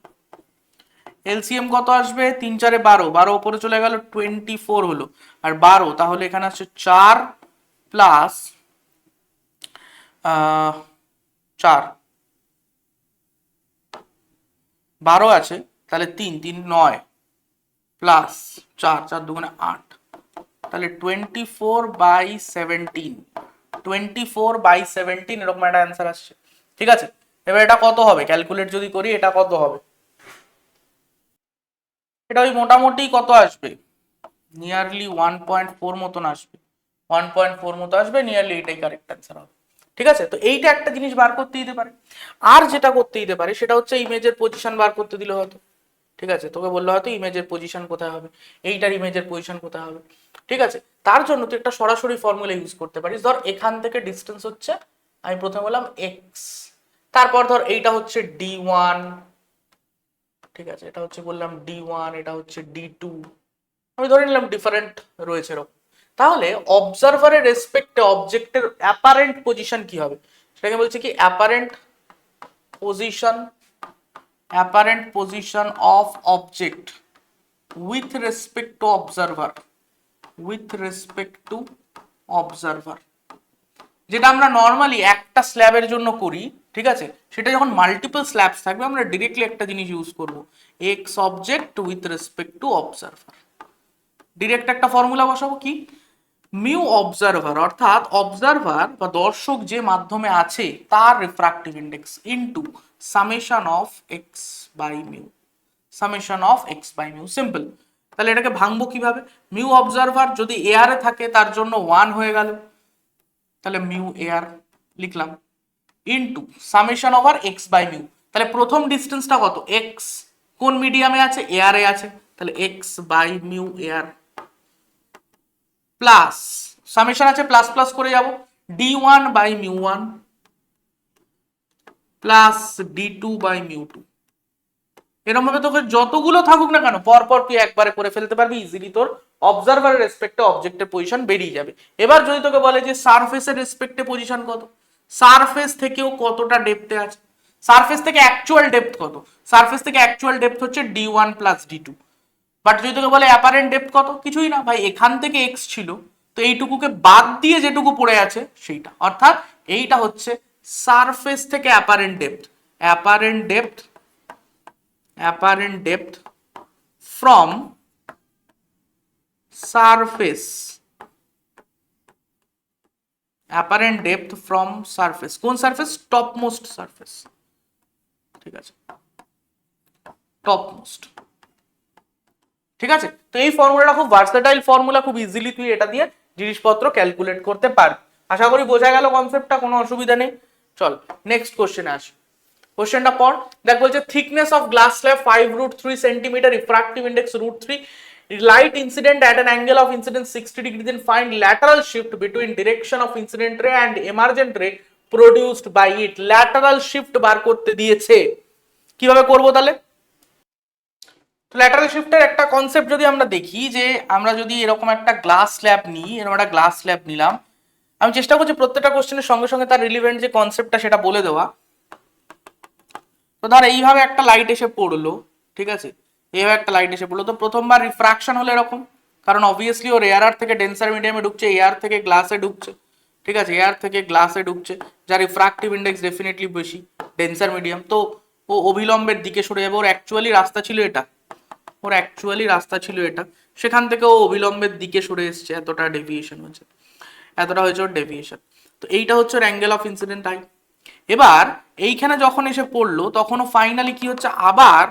Speaker 1: এলসিএম কত আসবে, 3 4 12, 12 উপরে চলে গেল 24 হলো, আর 12 তাহলে এখানে আসছে 4 প্লাস 4, 12 আছে, তাহলে 3 3 9 প্লাস 4 4 দুগুণে 8, তাহলে 24/17, 24/17 এরকম একটা অ্যান্সার আসছে। ঠিক আছে, এবার এটা কত হবে ক্যালকুলেট যদি করি, এটা কত হবে, এটা ওই মোটামুটি কত আসবে, নিয়ারলি 1.4 মতন আসবে, 1.4 মতো আসবে, নিয়ারলি এটাই কারেক্ট অ্যান্সার হবে। ঠিক আছে, তো এইটা একটা জিনিস বার করতে দিতে পারে। আর যেটা করতে দিতে পারে সেটা হচ্ছে ইমেজের পজিশন বার করতে দিলে হয়তো। ঠিক আছে, তোকে বললো হয়তো ইমেজের পজিশন কোথায় হবে, এইটার ইমেজের পজিশন কোথায় হবে। ঠিক আছে, তার জন্য তুই একটা সরাসরি ফর্মুলা ইউজ করতে পারিস। ধর এখান থেকে ডিস্টেন্স হচ্ছে, আমি প্রথমে বললাম এক্স, তারপর ধর এইটা হচ্ছে D1, ঠিক আছে, এটা হচ্ছে বললাম D1, এটা হচ্ছে D2, আমি ধরে নিলাম ডিফারেন্ট রয়েছে এরকম। তাহলে অবজারভারের রেসপেক্টে অবজেক্টের অ্যাপারেন্ট পজিশন কি হবে, সেটাকে বলছে কি apparent position of object with respect two observer, যেটা আমরা নর্মালি একটা স্ল্যাবের জন্য করি। ঠিক আছে, সেটা যখন মাল্টিপল স্ল্যাবস থাকবে আমরা ডিরেক্টলি একটা জিনিস ইউজ করব, x object with respect two observer. Direct একটা ফর্মুলা বসাবো কি, মিউ অবজারভার, অর্থাৎ অবজারভার বা দর্শক যে মাধ্যমে আছে তার refractive index into summation of x by mu, simple. তাহলে এটাকে ভাঙবো কিভাবে, মিউ অবজারভার যদি এয়ার এ থাকে তার জন্য 1 হয়ে গেল, তাহলে মিউ এয়ার লিখলাম, into summation over x by mu, তাহলে প্রথম ডিস্টেন্সটা কত এক্স, কোন মিডিয়ামে আছে, এয়ারে আছে, তাহলে x by mu air, plus summation আছে প্লাস প্লাস করে যাব, D1/μ1 প্লাস D2/μ2। এরকম ভাবে তোকে যতগুলো থাকুক না কেন পরপর তুই একবারে করে ফেলতে পারবি ইজিলি, তোর অবজারভারের রেসপেক্টে অবজেক্টের পজিশন বেরিয়ে যাবে। এবার যদি তোকে বলে যে সারফেসের রেসপেক্টে পজিশন কত, সারফেস থেকেও কতটা ডেপথে আছে, সারফেস থেকে অ্যাকচুয়াল ডেপথ কত, সারফেস থেকে অ্যাকচুয়াল ডেপথ হচ্ছে D1 প্লাস D2, বাট যদি তোকে বলে অ্যাপারেন্ট ডেপথ কত, কিছুই না ভাই, এখান থেকে এক্স ছিল, তো এইটুকুকে বাদ দিয়ে যেটুকু পড়ে আছে সেইটা, অর্থাৎ এইটা হচ্ছে সারফেস থেকে অ্যাপারেন্ট ডেপথ ফ্রম সারফেস, কোন সারফেস, টপমোস্ট সারফেস। ঠিক আছে, টপমোস্ট। ঠিক আছে, তো এই ফর্মুলাটা খুব ভার্সেটাইল ফর্মুলা, খুব ইজিলি তুই এটা দিয়ে জিনিসপত্র ক্যালকুলেট করতে পারবি। আশা করি বোঝা গেল কনসেপ্টটা, কোনো অসুবিধা নেই। চল নেক্সট কোশ্চেনে আসি, কোশ্চেনটা পর দেখ, বলছে thickness of glass slab 5√3 centimetre, refractive index √3, light incident at an angle of incidence 60 degrees, then find lateral shift between direction of incident ray and emergent ray produced by it। lateral shift বার করতে দিয়েছে, কিভাবে করব তাহলে, ল্যাটারাল শিফটের একটা কনসেপ্ট যদি আমরা দেখি, যে আমরা যদি এরকম একটা গ্লাস স্ল্যাব নিই, এরকম একটা গ্লাস স্ল্যাব নিলাম, আমি চেষ্টা করছি প্রত্যেকটা কোশ্চেনের সঙ্গে সঙ্গে তার রিলিভেন্ট যে কনসেপ্টটা সেটা বলে দেওয়া। তো ধর এইভাবে একটা লাইট এসে পড়লো, ঠিক আছে, এইভাবে একটা লাইট এসে পড়লো, তো প্রথমবার রিফ্রাকশন হলো এরকম, কারণ অবভিয়াসলি ওর এয়ার থেকে ডেন্সার মিডিয়ামে ঢুকছে, এয়ার থেকে গ্লাসে ঢুকছে। ঠিক আছে, এয়ার থেকে গ্লাসে ঢুকছে, যার রিফ্রাক্টিভ ইন্ডেক্স ডেফিনেটলি বেশি, ডেন্সার মিডিয়াম, তো ও অবিলম্বের দিকে সরে যাবে। ওর অ্যাকচুয়ালি রাস্তা ছিল এটা, সেখান থেকে ও অবিলম্বের দিকে সরে এসছে, এতটা হয়েছে ওর ডেভিয়েশন। তো এইটা হচ্ছে ওর অ্যাঙ্গেল অফ ইনসিডেন্ট আই। এবার এইখানে যখন এসে পড়লো তখনও ফাইনালি কি হচ্ছে, আবার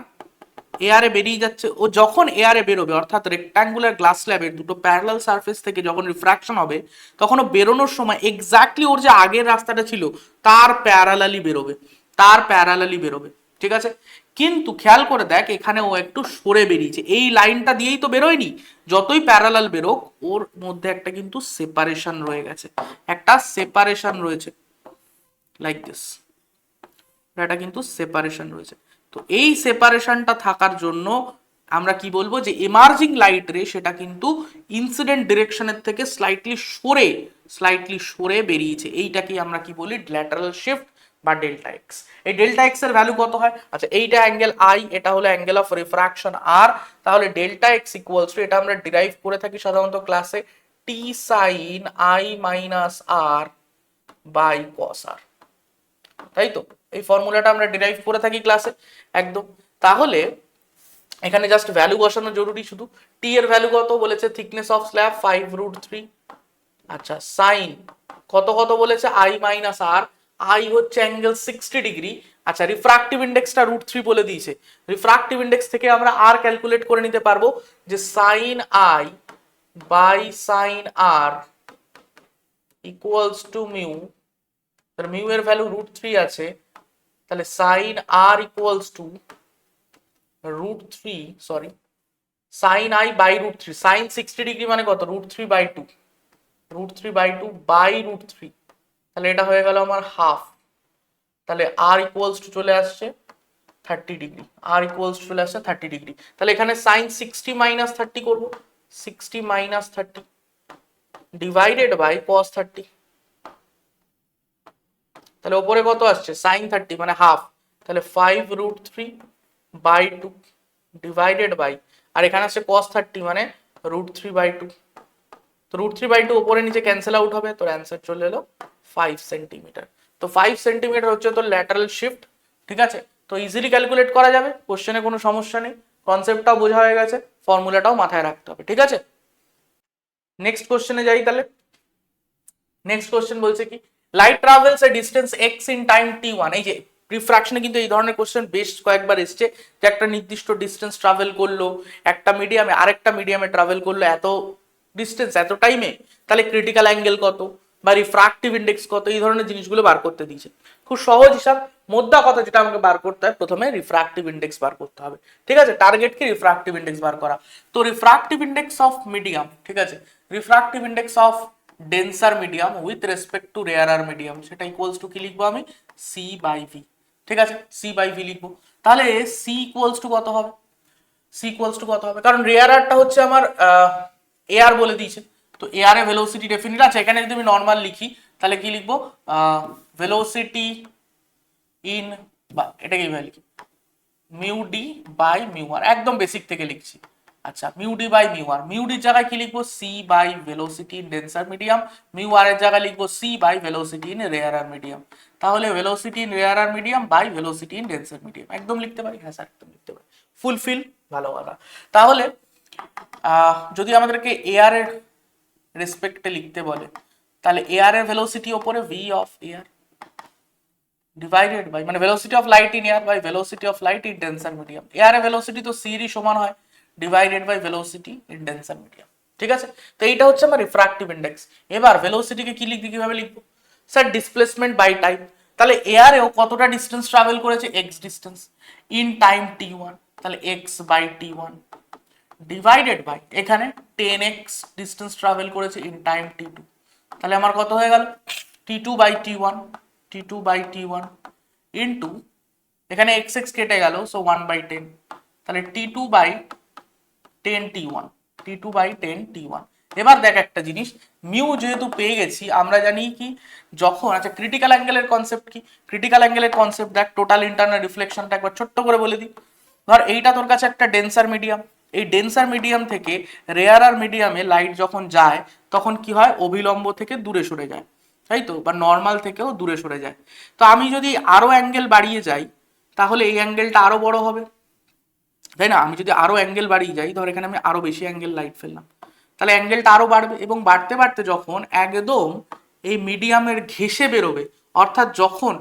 Speaker 1: এয়ারে বেরিয়ে যাচ্ছে। ও যখন এয়ারে বেরোবে, অর্থাৎ রেক্ট্যাঙ্গুলার গ্লাস স্ল্যাবের দুটো প্যারালাল সারফেস থেকে যখন রিফ্রাকশন হবে, তখন ও বেরোনোর সময় এক্স্যাক্টলি ওর যে আগের রাস্তাটা ছিল তার প্যারালালি বেরোবে। ঠিক আছে, কিন্তু খেয়াল করে দেখ এখানে ও একটু সরে বেরিয়েছে, এই লাইনটা দিয়েই তো বেরোয়নি, যতই প্যারালাল বেরোক ওর মধ্যে একটা কিন্তু সেপারেশন রয়েছে, লাইক দিস, এটা কিন্তু সেপারেশন রয়েছে। তো এই সেপারেশনটা থাকার জন্য আমরা কি বলবো, যে এমার্জিং লাইট রে সেটা কিন্তু ইনসিডেন্ট ডিরেকশনের থেকে স্লাইটলি সরে বেরিয়েছে, এইটাকে আমরা কি বলি, ল্যাটারাল শিফট বা ডেল্টা এক্স। এই ডেল্টা এক্স এর ভ্যালু কত হয়, আচ্ছা এইটা অ্যাঙ্গেল আই, এটা হলো অ্যাঙ্গেল অফ রিফ্রাকশন আর, তাহলে ডেল্টা এক্স ইকুয়ালস টু, এটা আমরা ডিরাইভ করে থাকি সাধারণত ক্লাসে, t sine i minus r by cos r, তাই তো এই ফর্মুলাটা আমরা ডিরাইভ করে থাকি ক্লাসে একদম। তাহলে এখানে জাস্ট ভ্যালু বসানো জরুরি, শুধু টি এর ভ্যালু কত বলেছে, থিকনেস অফ স্ল্যাব 5√3। আচ্ছা সাইন কত কত বলেছে, আই মাইনাস আর, আই হচ্ছে অ্যাঙ্গেল 60°। আচ্ছা রিফ্রাক্টিভ ইন্ডেক্সটা √3 বলে দিয়েছে, রিফ্রাক্টিভ ইন্ডেক্স থেকে আমরা আর ক্যালকুলেট করে নিতে পারবো যে sine i by sine r equals to mu, তাহলে মিউ এর ভ্যালু √3 আছে, তাহলে sine r equals to √3 sorry sine i by √3, sine 60° মানে কত, √3/2, √3/2 বাই √3, তাহলে এটা হয়ে গেল আমার হাফ। তাহলে আর ইকুয়ালস টু চলে আসছে 30°, আর ইকুয়ালস টু চলে আসছে 30°। তাহলে এখানে সাইন 60 মাইনাস 30 করবো, 60 মাইনাস 30 ডিভাইডেড বাই কস 30, তাহলে ওপরে কত আসছে সাইন 30 মানে হাফ, তাহলে 5√3/2 ডিভাইডেড বাই, আর এখানে আসছে cos 30 মানে √3/2, তো √3/2 উপরে নিচে ক্যান্সেল আউট হবে, তোর অ্যান্সার চলে এলো 5 সেন্টিমিটার। তো 5 সেন্টিমিটার হচ্ছে তোর ল্যাটারাল শিফট, ঠিক আছে, তো ইজিলি ক্যালকুলেট করা যাবে, কোশ্চেনে কোনো সমস্যা নেই, কনসেপ্টটাও বোঝা হয়ে গেছে, ফর্মুলাটাও মাথায় রাখতে হবে, ঠিক আছে। নেক্সট কোশ্চেনে যাই তাহলে। নেক্সট কোশ্চেন বলছে কি, light travels a distance x in time t1। এই যে রিফ্রাকশনে কিন্তু এই ধরনের কোশ্চেন বেশ কয়েকবার এসছে, যে একটা নির্দিষ্ট ডিস্টেন্স ট্রাভেল করলো একটা মিডিয়ামে, আরেকটা মিডিয়ামে ট্রাভেল করলো এত ডিস্টেন্স এত টাইমে, তাহলে ক্রিটিক্যাল অ্যাঙ্গেল কত বা রিফ্রাক্টিভ ইন্ডেক্স কত, এই ধরনের জিনিসগুলো বার করতে দিয়েছে। খুব সহজ হিসাব, মোদ্দা কথা যেটা আমাকে বার করতে হয়, প্রথমে রিফ্রাক্টিভ ইন্ডেক্স বার করতে হবে, ঠিক আছে, টার্গেট কি রিফ্রাক্টিভ ইন্ডেক্স বার করা। তো রিফ্রাক্টিভ ইন্ডেক্স অফ মিডিয়াম, ঠিক আছে, refractive index of denser medium with respect to rarer medium, সেটা ইকুয়ালস টু কি লিখবো আমি, c/v, ঠিক আছে, c/v লিখবো। তাহলে c ইকুয়ালস টু কত হবে, c ইকুয়ালস টু কত হবে, কারণ রেয়ারারটা হচ্ছে আমার এয়ার বলে দিয়েছে, তো এয়ার এ ভেলোসিটি ডেফিনিট আছে, এখানে যদি আমি নর্মাল লিখি তাহলে কি লিখবো, ভেলোসিটি ইন, বা এটাকে এইভাবে লিখি mu d by mu r, একদম বেসিক থেকে লিখছি। আচ্ছা mu d by mu r, mu ডির জায়গায় কি লিখবো, c by velocity in denser medium, mu r এর জায়গায় লিখবো c by velocity in rarer medium, তাহলে velocity in rarer medium by velocity in denser medium একদম লিখতে পারি, হ্যাঁ স্যার একদম লিখতে পারি, ফুলফিল, ভালো কথা। তাহলে যদি আমাদেরকে এয়ার এর রেসপেক্টে লিখতে বলে, তাহলে এয়ার এর ভেলোসিটি ওপরে v of air divided by, মানে velocity of light in air by velocity of light in denser medium, air এর ভেলোসিটি তো সি এর সমান হয়, divided by velocity in denser medium, ঠিক আছে। তো এইটা হচ্ছে আমার রিফ্রাক্টিভ ইন্ডেক্স। এবার ভেলোসিটিকে কি লিখবি, কিভাবে লিখবো স্যার, ডিসপ্লেসমেন্ট বাই টাইম, তাহলে এয়ারেও কতটা ডিস্টেন্স ট্রাভেল করেছে, x distance, in time t1, তাহলে x by t1 divided by এখানে 10x ডিস্টেন্স ট্রাভেল করেছে ইন টাইম t2, তাহলে আমার কত হয়ে গেল, t2/t1, t2/t1 ইনটু এখানে x x কেটে গেল, সো 1/10, তাহলে t2/10t1, t2/10t1। এবার দেখ একটা জিনিস, মিউ যেহেতু পেয়ে গেছি, আমরা জানি কি যখন, আচ্ছা ক্রিটিক্যাল অ্যাঙ্গেলের কনসেপ্ট কি, ক্রিটিক্যাল অ্যাঙ্গেলের কনসেপ্ট দেখ, টোটাল ইন্টারনাল রিফ্লেকশনটা একবার ছোট্ট করে বলে দিই। ধর এইটা তোর কাছে একটা ডেন্সার মিডিয়াম, এই ডেন্সার মিডিয়াম থেকে রেয়ারার মিডিয়ামে লাইট যখন যায় তখন কি হয়, অভিলম্ব থেকে দূরে সরে যায়, তাই তো, বা নর্মাল থেকেও দূরে সরে যায়। তো আমি যদি আরো অ্যাঙ্গেল বাড়িয়ে যাই তাহলে এই অ্যাঙ্গেলটা আরো বড় হবে, তাই না, আমি যদি আরো অ্যাঙ্গেল বাড়িয়ে যাই, ধর এখানে আমি আরো বেশি অ্যাঙ্গেল লাইট ফেললাম, তাহলে অ্যাঙ্গেলটা আরো বাড়বে, এবং বাড়তে বাড়তে যখন একদম এই মিডিয়ামের ঘেঁষে বেরোবে, অর্থাৎ যখন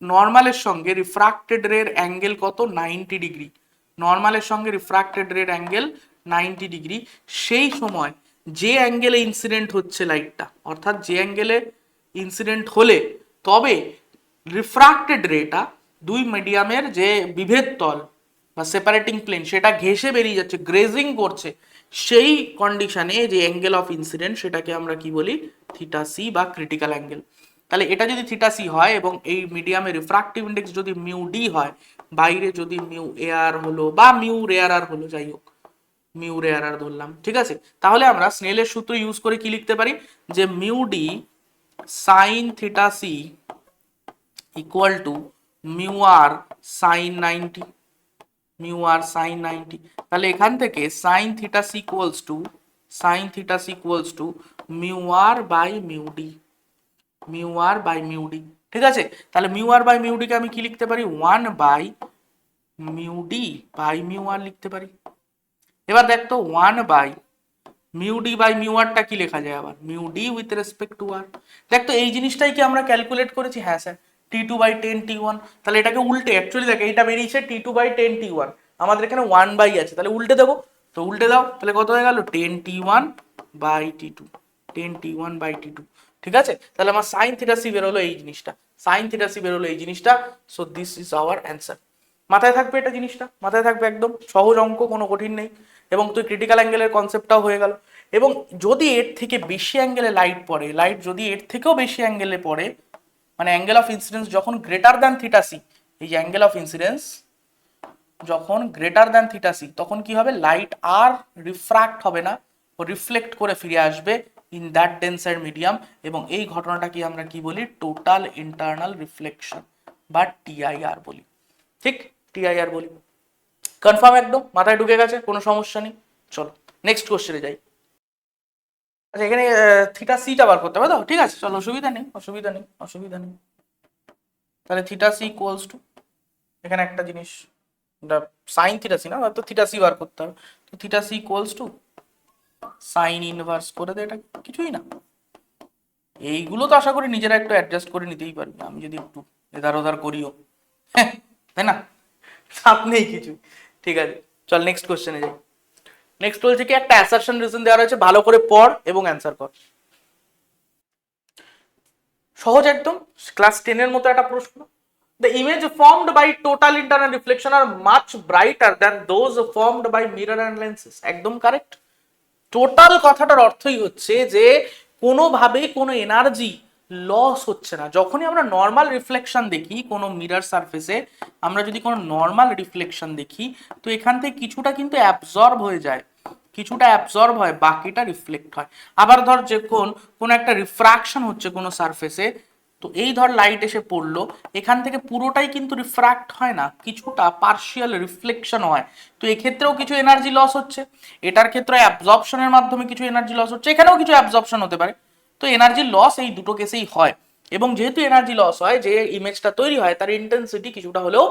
Speaker 1: নর্মালের সঙ্গে রিফ্রাক্টেড রের অ্যাঙ্গেল কত, 90°, নর্মালের সঙ্গে রিফ্রাক্টেড রের অ্যাঙ্গেল 90°, সেই সময় যে অ্যাঙ্গেলে ইনসিডেন্ট হচ্ছে লাইটটা, অর্থাৎ যে অ্যাঙ্গেলে ইনসিডেন্ট হলে তবে রিফ্রাক্টেড রেটা দুই মিডিয়ামের যে বিভেদ তল বা সেপারেটিং প্লেন সেটা ঘেঁষে বেরিয়ে যাচ্ছে, গ্রেজিং করছে, সেই কন্ডিশনে যে অ্যাঙ্গেল অফ ইনসিডেন্ট সেটাকে আমরা কি বলি, থিটা সি বা ক্রিটিক্যাল অ্যাঙ্গেল। তাহলে এটা যদি থিটা সি হয় এবং এই মিডিয়ামে রিফ্রাক্টিভ ইন্ডেক্স যদি মিউ ডি হয়, বাইরে যদি মিউ এআর হলো বা মিউ রেয়ার হলো, যাই হোক মিউ রেয়ার ধরলাম, ঠিক আছে, তাহলে আমরা স্নেলের সূত্র ইউজ করে কি লিখতে পারি, যে mu d sine theta c equal to mu r sine 90, mu r sine 90, তাহলে এখান থেকে sine theta c equals to mu r by mu d, mu r by mu d, ঠিক আছে। তাহলে mu r by mu d কে আমি কি লিখতে পারি, 1 mu d by mu r লিখতে পারি। এবার দেখ তো 1 by mu d by mu আরটা কি লেখা যায় আবার, mu d with respect to r. দেখ তো এই জিনিসটাই কি আমরা ক্যালকুলেট করেছি? হ্যাঁ স্যার, T2/10 T1। তাহলে এটাকে উল্টে, অ্যাকচুয়ালি দেখ এইটা বেরিয়েছে T2/10 T1, আমাদের এখানে 1 বাই আছে, তাহলে উল্টে দেবো। তো উল্টে দাও, তাহলে কত হয়ে গেল 10T1/T2, 10T1/T2। ঠিক আছে, তাহলে আমার সাইন থিটা সি বেরোলো এই জিনিসটা, সাইন থিটা সি বেরোলো এই জিনিসটা। So this is our answer. মাথায় থাকবে এটা জিনিসটা, মাথায় থাকবে, একদম সহজ অঙ্ক, কোনো কঠিন নেই। এবং তুই ক্রিটিক্যাল অ্যাঙ্গেলের কনসেপ্টটাও হয়ে গেল। এবং যদি এর থেকে বেশি অ্যাঙ্গেলে লাইট পড়ে, লাইট যদি এর থেকেও বেশি অ্যাঙ্গেলে পড়ে, মানে অ্যাঙ্গেল অফ ইনসিডেন্স যখন গ্রেটার দ্যান থিটা সি, এই যে অ্যাঙ্গেল অফ ইনসিডেন্স যখন গ্রেটার দ্যান থিটা সি, তখন কি হবে, লাইট আর রিফ্র্যাক্ট হবে না, ও রিফ্লেক্ট করে ফিরে আসবে ইন দ্যাট ডেন্সার মিডিয়াম। এবং এই ঘটনাটা কি আমরা কি বলি, টোটাল ইন্টারনাল রিফ্লেকশন বা টিআইআর বলি। ঠিক, টিআইআর বলি। কনফার্ম, একদম মাথায় ঢুকে গেছে, কোনো সমস্যা নেই। চলো নেক্সট কোশ্চেনে যাই। আচ্ছা, এখানে থিটা সিটা বার করতে হবে তো? ঠিক আছে, চলো, অসুবিধা নেই, অসুবিধা নেই, অসুবিধা নেই। তাহলে থিটা সি ইকুয়ালস টু, এখানে একটা জিনিস, সাইন থিটা সি না, তো থিটা সি বার করতে হবে। তো theta c equals to sine inverse করে দে, এটা কিছুই না। এইগুলো তো আশা করি নিজেরা একটু অ্যাডজাস্ট করে নিতেই পারবে, আমি যদি একটু এধার ওধার করিও, হ্যাঁ, তাই না, চাপ নেই কিছু। ঠিক আছে, চল নেক্সট কোশ্চেনে যাই। নেক্সট বলছে কি, একটা অ্যাসারশন রিজন দেওয়া রয়েছে, ভালো করে পড় এবং অ্যান্সার কর। সহজ একদম, ক্লাস 10 এর মতো একটা প্রশ্ন। The image formed by total internal reflection are much brighter than those formed by mirror and lenses. একদম কারেক্ট। টোটাল কথাটার অর্থই হচ্ছে যে কোনোভাবেই কোনো এনার্জি লস হচ্ছে না। যখনই আমরা নর্মাল রিফ্লেকশন দেখি কোনো মিরর সারফেসে, আমরা যদি কোনো নর্মাল রিফ্লেকশন দেখি, তো এখান থেকে কিছুটা কিন্তু অ্যাবজর্ব হয়ে যায়, কিছুটা অ্যাবজর্ব হয়, বাকিটা রিফ্লেক্ট হয়। আবার ধর যখন কোনো একটা রিফ্রাকশন হচ্ছে কোনো সারফেসে, তো এই ধর লাইট এসে পড়লো, এখান থেকে পুরোটাই কিন্তু রিফ্র্যাক্ট হয় না, কিছুটা পার্শিয়াল রিফ্লেকশন হয়। তো এক্ষেত্রেও কিছু এনার্জি লস হচ্ছে, এটার ক্ষেত্রে অ্যাবজর্পশনের মাধ্যমে কিছু এনার্জি লস হচ্ছে, এখানেও কিছু অ্যাবজর্পশন হতে পারে। তো এনার্জি লস এই দুটো কেসেই হয়। এবং যেহেতু এনার্জি লস হয়, যে ইমেজটা তৈরি হয় তার ইন্টেন্সিটি কিছুটা হলেও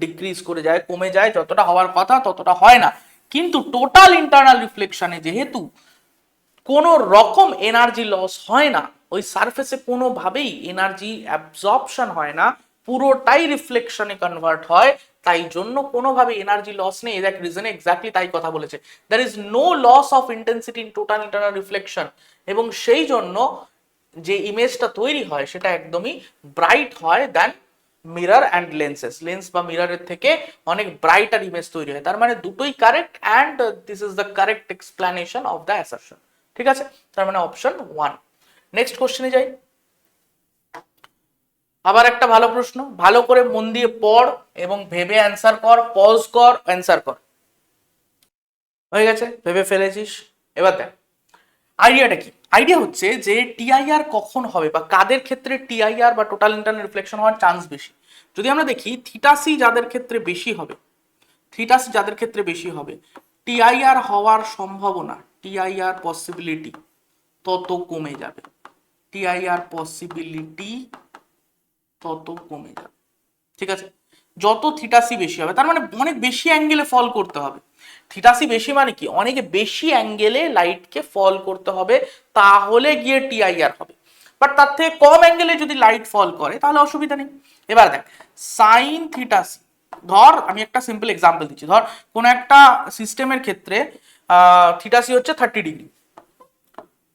Speaker 1: ডিক্রিজ করে যায়, কমে যায়, যতটা হওয়ার কথা ততটা হয় না। কিন্তু টোটাল ইন্টারনাল রিফ্লেকশনে যেহেতু কোনো রকম এনার্জি লস হয় না, ওই সারফেসে কোনোভাবেই এনার্জি অ্যাবজর্পশন হয় না, পুরোটাই রিফ্লেকশনে কনভার্ট হয়, তাই জন্য কোনোভাবে এনার্জি লস নেই। এর এক রিজনে এক্স্যাক্টলি তাই কথা বলেছে, there is no loss of intensity in total internal reflection. এবং সেই জন্য যে ইমেজটা তৈরি হয় সেটা একদমই ব্রাইট হয় than mirror and lenses, lens বা মিররের থেকে অনেক ব্রাইটার ইমেজ তৈরি হয়। তার মানে দুটোই correct, and this is the correct explanation of the assertion. ঠিক আছে, তার মানে অপশন 1। নেক্সট কোশ্চেনে যাই। আবার একটা ভালো প্রশ্ন, ভালো করে মন দিয়ে পড় এবং ভেবে অ্যান্সার কর, পজ কর, অ্যান্সার কর। হয়ে গেছে, ভেবে ফেলেছিস? এবার দেখ আইডিয়াটা কি। আইডিয়া হচ্ছে যে টিআইআর কখন হবে বা কাদের ক্ষেত্রে টিআইআর বা টোটাল ইন্টারনাল রিফ্লেকশন হওয়ার চান্স বেশি। যদি আমরা দেখি থিটা সি যাদের ক্ষেত্রে বেশি হবে, থিটা সি যাদের ক্ষেত্রে বেশি হবে, টিআইআর হওয়ার সম্ভাবনা, টিআইআর পসিবিলিটি তত কমে যাবে, টিআইআর পসিবিলিটি তত কমে যাবে। ঠিক আছে, যত থিটাসি বেশি হবে, তার মানে অনেক বেশি অ্যাঙ্গেলে ফল করতে হবে। থিটাসি বেশি মানে কি, অনেক বেশি অ্যাঙ্গেলে লাইটকে ফল করতে হবে, তাহলে গিয়ে টিআইআর হবে। বাট তার থেকে কম অ্যাঙ্গেলে যদি লাইট ফল করে তাহলে অসুবিধা নেই। এবার দেখ সাইন থিটাসি, ধর আমি একটা সিম্পল এক্সাম্পল দিচ্ছি, ধর কোন একটা সিস্টেমের ক্ষেত্রে থিটাসি হচ্ছে 30 ডিগ্রি,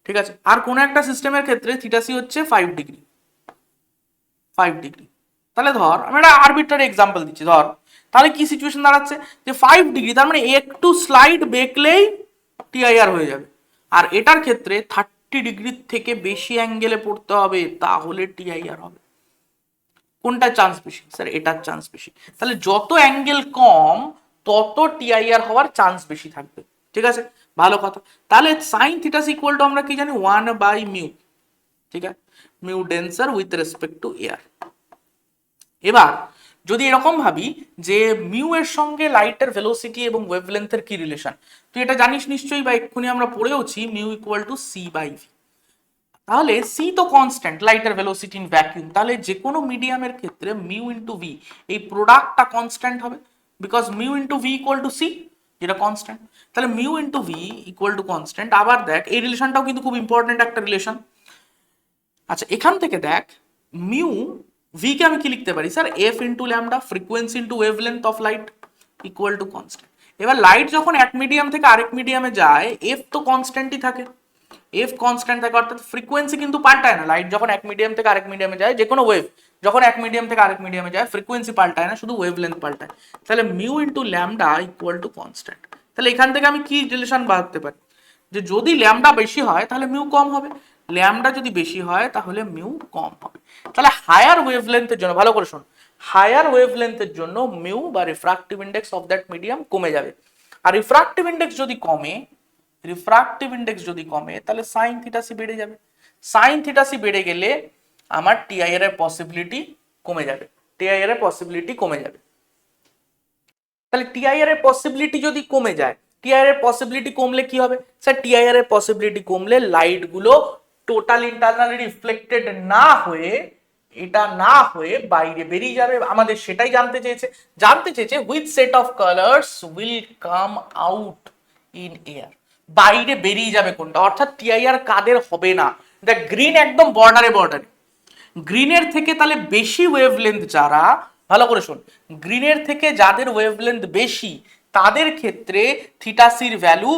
Speaker 1: ঠিক আছে, আর কোন একটা সিস্টেমের ক্ষেত্রে থিটাসি হচ্ছে 5 ডিগ্রি, 5 ডিগ্রি। তাহলে ধর আমি একটা আরবিট্রারি এক্সাম্পল দিচ্ছি, ধর তাহলে কি সিচুয়েশন দাঁড়াচ্ছে, যে 5 ডিগ্রি তার মানে একটু স্লাইড বেঁকলেই টিআইআর হয়ে যাবে, আর এটার ক্ষেত্রে 30 ডিগ্রির থেকে বেশি অ্যাঙ্গেলে পড়তে হবে, তাহলে টিআইআর হবে। কোনটা চান্স বেশি? স্যার এটার চান্স বেশি। তাহলে যত অ্যাঙ্গেল কম তত টিআইআর হওয়ার চান্স বেশি থাকবে। ঠিক আছে, ভালো কথা। তাহলে সাইন থিটা ইকুয়াল টু আমরা কি জানি, 1/μ। ঠিক আছে, mu denser with respect to air. এবার যদি এরকম ভাবি যে মিউ এর সঙ্গে লাইটের ভেলোসিটি এবং ওয়েভলেন্থের কি রিলেশন, তুই এটা জানিস নিশ্চয়ই বা এক্ষুনি আমরা পড়েওছি, মিউ ইকুয়াল টু c/v। তাহলে সি তো কনস্ট্যান্ট, লাইটের ভেলোসিটি ইন ভ্যাকিউম, তাহলে যে কোনো মিডিয়ামের ক্ষেত্রে মিউ ইন্টু ভি, এই প্রোডাক্টটা কনস্ট্যান্ট হবে। Because mu into v equal to c, যেটা কনস্ট্যান্ট। তাহলে mu into v equal to constant. আবার দেখ এই রিলেশনটাও কিন্তু খুব ইম্পর্টেন্ট একটা রিলেশন। আচ্ছা এখান থেকে দেখ মিউ ভি কে আমি কি লিখতে পারি sir, F into lambda, frequency into wavelength of light equal to constant. এবার লাইট যখন এক মিডিয়াম থেকে আরেক মিডিয়ামে যায়, এফ তো কনস্ট্যান্টই থাকে, এফ কনস্ট্যান্ট থাকে, অর্থাৎ ফ্রিকোয়েন্সি কিন্তু পাল্টায় না। লাইট যখন এক মিডিয়াম থেকে আরেক মিডিয়ামে যায়, যে কোনো ওয়েভ যখন এক মিডিয়াম থেকে আরেক মিডিয়ামে যায়, ফ্রিকোয়েন্সি পাল্টায় না, শুধু ওয়েভলেন্থ পাল্টায়। তাহলে mu into lambda equal to constant. তাহলে এখান থেকে আমি কি রিলেশন বাঁধতে পারি, যে যদি ল্যামডা বেশি হয় তাহলে মিউ কম হবে, ল্যামডা যদি বেশি হয় তাহলে মিউ কম হবে। তাহলে হায়ার ওয়েভলেন্থের জন্য, ভালো করে শোন, হায়ার ওয়েভলেন্থের জন্য মিউ বা refractive index of that medium কমে যাবে। আর রিফ্রাক্টিভ ইন্ডেক্স যদি কমে, রিফ্রাক্টিভ ইন্ডেক্স যদি কমে তাহলে সাইন থিটা সি বেড়ে যাবে। সাইন থিটা সি বেড়ে গেলে আমার টিআইআর এর পসিবিলিটি কমে যাবে, টিআইআর এর পসিবিলিটি কমে যাবে। তাহলে টিআইআর এর পসিবিলিটি যদি কমে যায়, টিআইআর এর পসিবিলিটি কমলে কি হবে স্যার, টিআইআর এর পসিবিলিটি কমলে লাইট গুলো টোটাল ইন্টারনালি রিফ্লেক্টেড না হয়ে, এটা না হয়ে বাইরে বেরিয়ে যাবে। আমাদের সেটাই জানতে চেয়েছে which set of colours will come out in air, বাইরে বেরিয়ে যাবে কোনটা, অর্থাৎ টিআইআর কাদের হবে না। দেখ গ্রিন একদম বর্ডারে, গ্রিনের থেকে তাহলে বেশি ওয়েভলেন্থ যারা, ভালো করে শোন, গ্রিনের থেকে যাদের ওয়েভলেন্থ বেশি তাদের ক্ষেত্রে থিটা সির ভ্যালু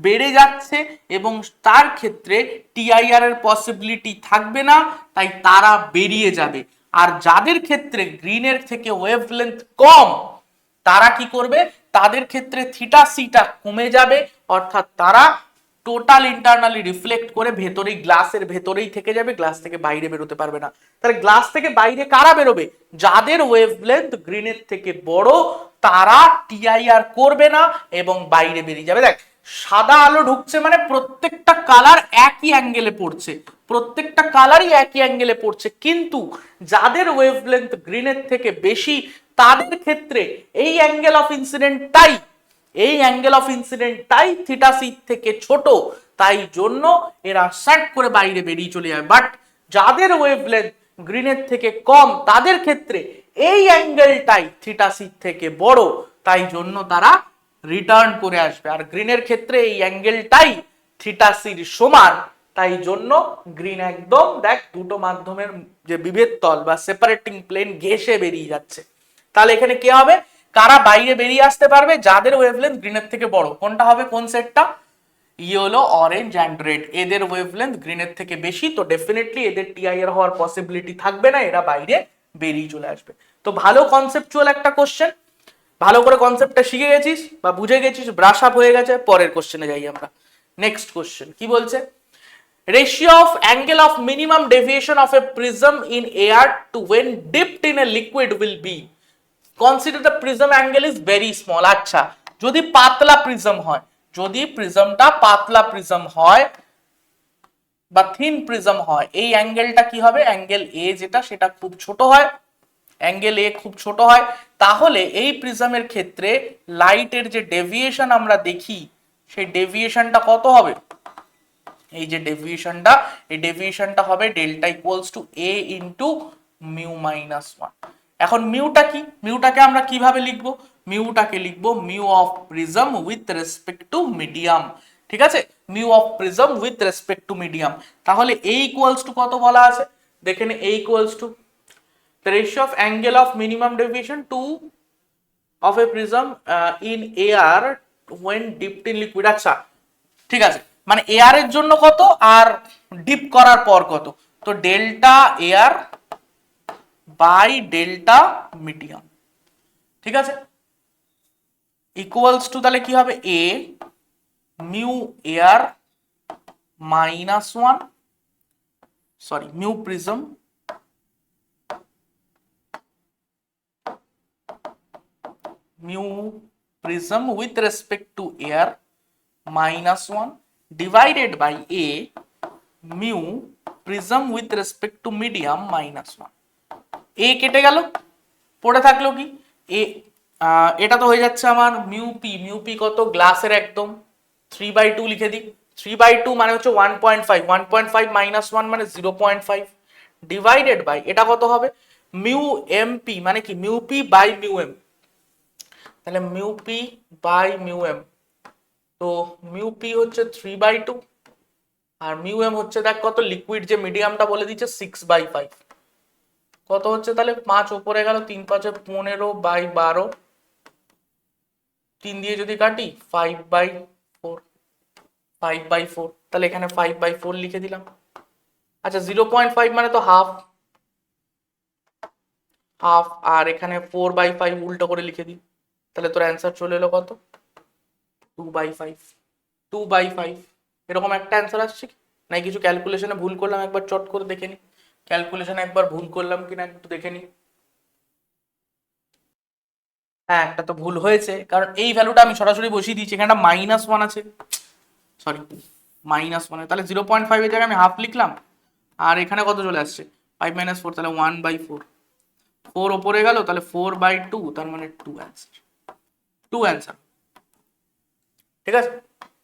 Speaker 1: বেড়ে যাচ্ছে এবং তার ক্ষেত্রে টিআইআর এর পসিবিলিটি থাকবে না, তাই তারা বেরিয়ে যাবে। আর যাদের ক্ষেত্রে গ্রিনের থেকে ওয়েভলেন্থ কম তারা কি করবে, তাদের ক্ষেত্রে থিটা সিটা কমে যাবে, অর্থাৎ তারা টোটাল ইন্টারনালি রিফ্লেক্ট করে ভেতরেই গ্লাসের ভেতরেই থেকে যাবে, গ্লাস থেকে বাইরে বেরোতে পারবে না। তাহলে গ্লাস থেকে বাইরে কারা বেরোবে, যাদের ওয়েভলেন্থ গ্রিনের থেকে বড় তারা টিআইআর করবে না এবং বাইরে বেরিয়ে যাবে। দেখ সাদা আলো ঢুকছে মানে প্রত্যেকটা কালার একই অ্যাঙ্গেলে পড়ছে, প্রত্যেকটা কালারই একই অ্যাঙ্গেলে পড়ছে, কিন্তু যাদের ওয়েভলেন্থ গ্রিনের থেকে বেশি তাদের ক্ষেত্রে এই অ্যাঙ্গেল অফ ইনসিডেন্টটাই থিটা সি থেকে ছোট, তাই জন্য এরা শার্ট করে বাইরে বেরিয়ে চলে যাবে। বাট যাদের ওয়েভলেন্থ গ্রিনের থেকে কম তাদের ক্ষেত্রে এই অ্যাঙ্গেলটাই থিটা সি থেকে বড়, তাই জন্য তারা রিটার্ন করে আসবে। আর গ্রিনের ক্ষেত্রে এই অ্যাঙ্গেলটাই থিটা সির সমান, তাই জন্য গ্রিন একদম দেখ দুটো মাধ্যমের যে বিভেদ তল বা সেপারেটিং প্লেন ঘেঁষে বেরিয়ে যাচ্ছে। তাহলে এখানে কি হবে, কারা বাইরে বেরিয়ে আসতে পারবে, যাদের ওয়েভলেন্থ গ্রিনের থেকে বড়। কোনটা হবে, কোন সেটটা, ইয়েলো, অরেঞ্জ অ্যান্ড রেড, এদের ওয়েভলেন্থ গ্রিনের থেকে বেশি, তো ডেফিনেটলি এদের টিআইআর হওয়ার পসিবিলিটি থাকবে না, এরা বাইরে বেরিয়ে চলে আসবে। তো ভালো কনসেপচুয়াল একটা কোশ্চেন, ভালো করে কনসেপ্টটা শিখে গেছিস বা বুঝে গেছিস, ব্রাশ আপ হয়ে গেছে। পরের কোশ্চেনে যাই আমরা। নেক্সট কোশ্চেন কি বলছে, ratio of angle of minimum deviation of a prism in air to when dipped in a liquid will be, consider the prism angle is very small। আচ্ছা যদি পাতলা প্রিজম হয়, যদি প্রিজমটা পাতলা প্রিজম হয় বা থিন প্রিজম হয়, এই অ্যাঙ্গেলটা কি হবে, অ্যাঙ্গেল এ যেটা সেটা খুব ছোট হয়, অ্যাঙ্গেল এ খুব ছোট হয়। তাহলে এই প্রিজমের ক্ষেত্রে লাইটের যে ডেভিয়েশন আমরা দেখি সেই ডেভিয়েশনটা কত হবে, এই যে ডেভিয়েশনটা, এই ডেভিয়েশনটা হবে ডেল্টা ইকুয়ালস টু এ ইন্টু মিউ মাইনাস 1। এখন মিউটা কি, মিউটাকে আমরা কিভাবে লিখবো, মিউটাকে লিখবো mu of prism with respect to medium. ঠিক আছে, mu of prism with respect to medium. তাহলে এ ইকুয়ালস টু কত বলা আছে, দেখেন A equals to the ratio of angle of minimum deviation to of a prism in air when dipped in liquid। আচ্ছা ঠিক আছে, মানে এয়ার এর জন্য কত আর ডিপ করার পর কত, তো delta air by delta medium. ঠিক আছে, ইকুয়ালস টু তাহলে কি হবে, a mu air minus 1, sorry mu prism with respect to air minus 1 divided by a mu prism with respect to medium minus 1। a কেটে গেল, পড়ে থাকলো কি এ, এটা তো হয়ে যাচ্ছে আমার মিউ পি কত, গ্লাসের একদম 3/2 লিখে দিই, 3/2 মানে হচ্ছে 1.5, 1.5 minus 1 মানে 0.5 ডিভাইডেড বাই এটা কত হবে মিউ এম পি, মানে কি mu p by mu m. তাহলে mu p by mu m, তো মিউ পি হচ্ছে 3/2 আর মিউ এম হচ্ছে দেখ কত, লিকুইড যে মিডিয়ামটা বলে দিচ্ছে 6/5, কত হচ্ছে তাহলে 5 উপরে গেল, 3 5 15/12, 3 দিয়ে যদি কাটি 5/4, 5/4, তাহলে এখানে 5/4 লিখে দিলাম। আচ্ছা 0.5 মানে তো হাফ, হাফ, আর এখানে 4/5 উল্টো করে লিখে দিই, তাহলে তোর অ্যান্সার চলে এলো কত, 2/5, 2/5, এরকম একটা অ্যান্সার আসছে কি নাই? কিছু ক্যালকুলেশনে ভুল করলাম, একবার চট করে দেখে নি ক্যালকুলেশনে একবার ভুল করলাম কিনা একটু দেখে নি। হ্যাঁ একটা তো ভুল হয়েছে, কারণ এই ভ্যালুটা আমি সরাসরি বসিয়ে দিয়েছি, এখানে -1 আছে, সরি -1, তাহলে 0.5 এর জায়গায় আমি হাফ লিখলাম, আর এখানে কত চলে আসছে 5 - 4, তাহলে 1/4, 4 ওপরে গেল, তাহলে 4/2, তার মানে 2 অ্যান্সার, 2 অ্যান্সার, ঠিক আছে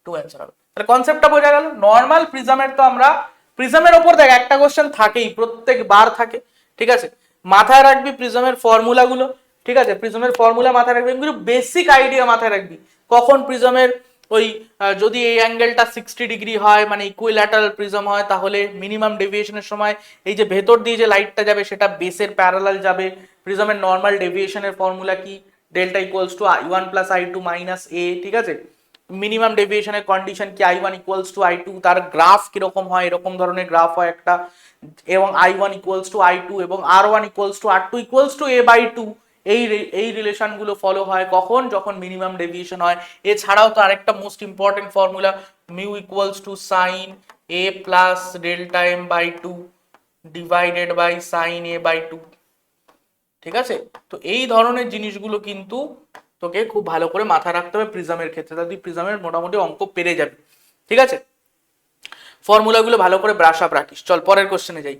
Speaker 1: 2 অ্যান্সার হবে। তাহলে কনসেপ্টটা বোঝা গেল। নর্মাল প্রিজমের তো আমরা, প্রিজমের ওপর দেখ একটা কোশ্চেন থাকেই, প্রত্যেকবার থাকে, ঠিক আছে, মাথায় রাখবি প্রিজমের ফর্মুলাগুলো, ঠিক আছে, প্রিজমের ফর্মুলা মাথায় রাখবি, এগুলো বেসিক আইডিয়া মাথায় রাখবি, কখন প্রিজমের ওই যদি এই অ্যাঙ্গেলটা 60 ডিগ্রি হয় মানে ইকুইল্যাটারাল প্রিজম হয়, তাহলে মিনিমাম ডেভিয়েশনের সময় এই যে ভেতর দিয়ে যে লাইটটা যাবে সেটা বেসের প্যারালাল যাবে। প্রিজমের নর্মাল ডেভিয়েশনের ফর্মুলা কি, delta equals to I1 plus I2 minus A, ঠিক আছে, মিনিমাম ডেভিয়েশনের কন্ডিশন কি I1 ইকুয়ালস টু I2, তার গ্রাফ কিরকম হয়, এরকম ধরনের গ্রাফ হয় একটা, এবং I1 ইকুয়ালস টু I2 এবং R1 equals two R2 equals to A/2, এই রিলেশন গুলো ফলো হয় কখন, যখন মিনিমাম ডেভিয়েশন হয়। এছাড়াও তো আরেকটা most important formula, mu equals to sine A plus delta M/2 divided by sine A/2, ঠিক আছে। তো এই ধরনের জিনিসগুলো কিন্তু তোকে খুব ভালো করে মাথায় রাখতে হবে প্রিজমের ক্ষেত্রে, তাহলে তুই প্রিজমের মোটামুটি অঙ্ক পেরে যাবি, ঠিক আছে, ফর্মুলাগুলো ভালো করে ব্রাশ আপ রাখিস। চল পরের কোশ্চেনে যাই।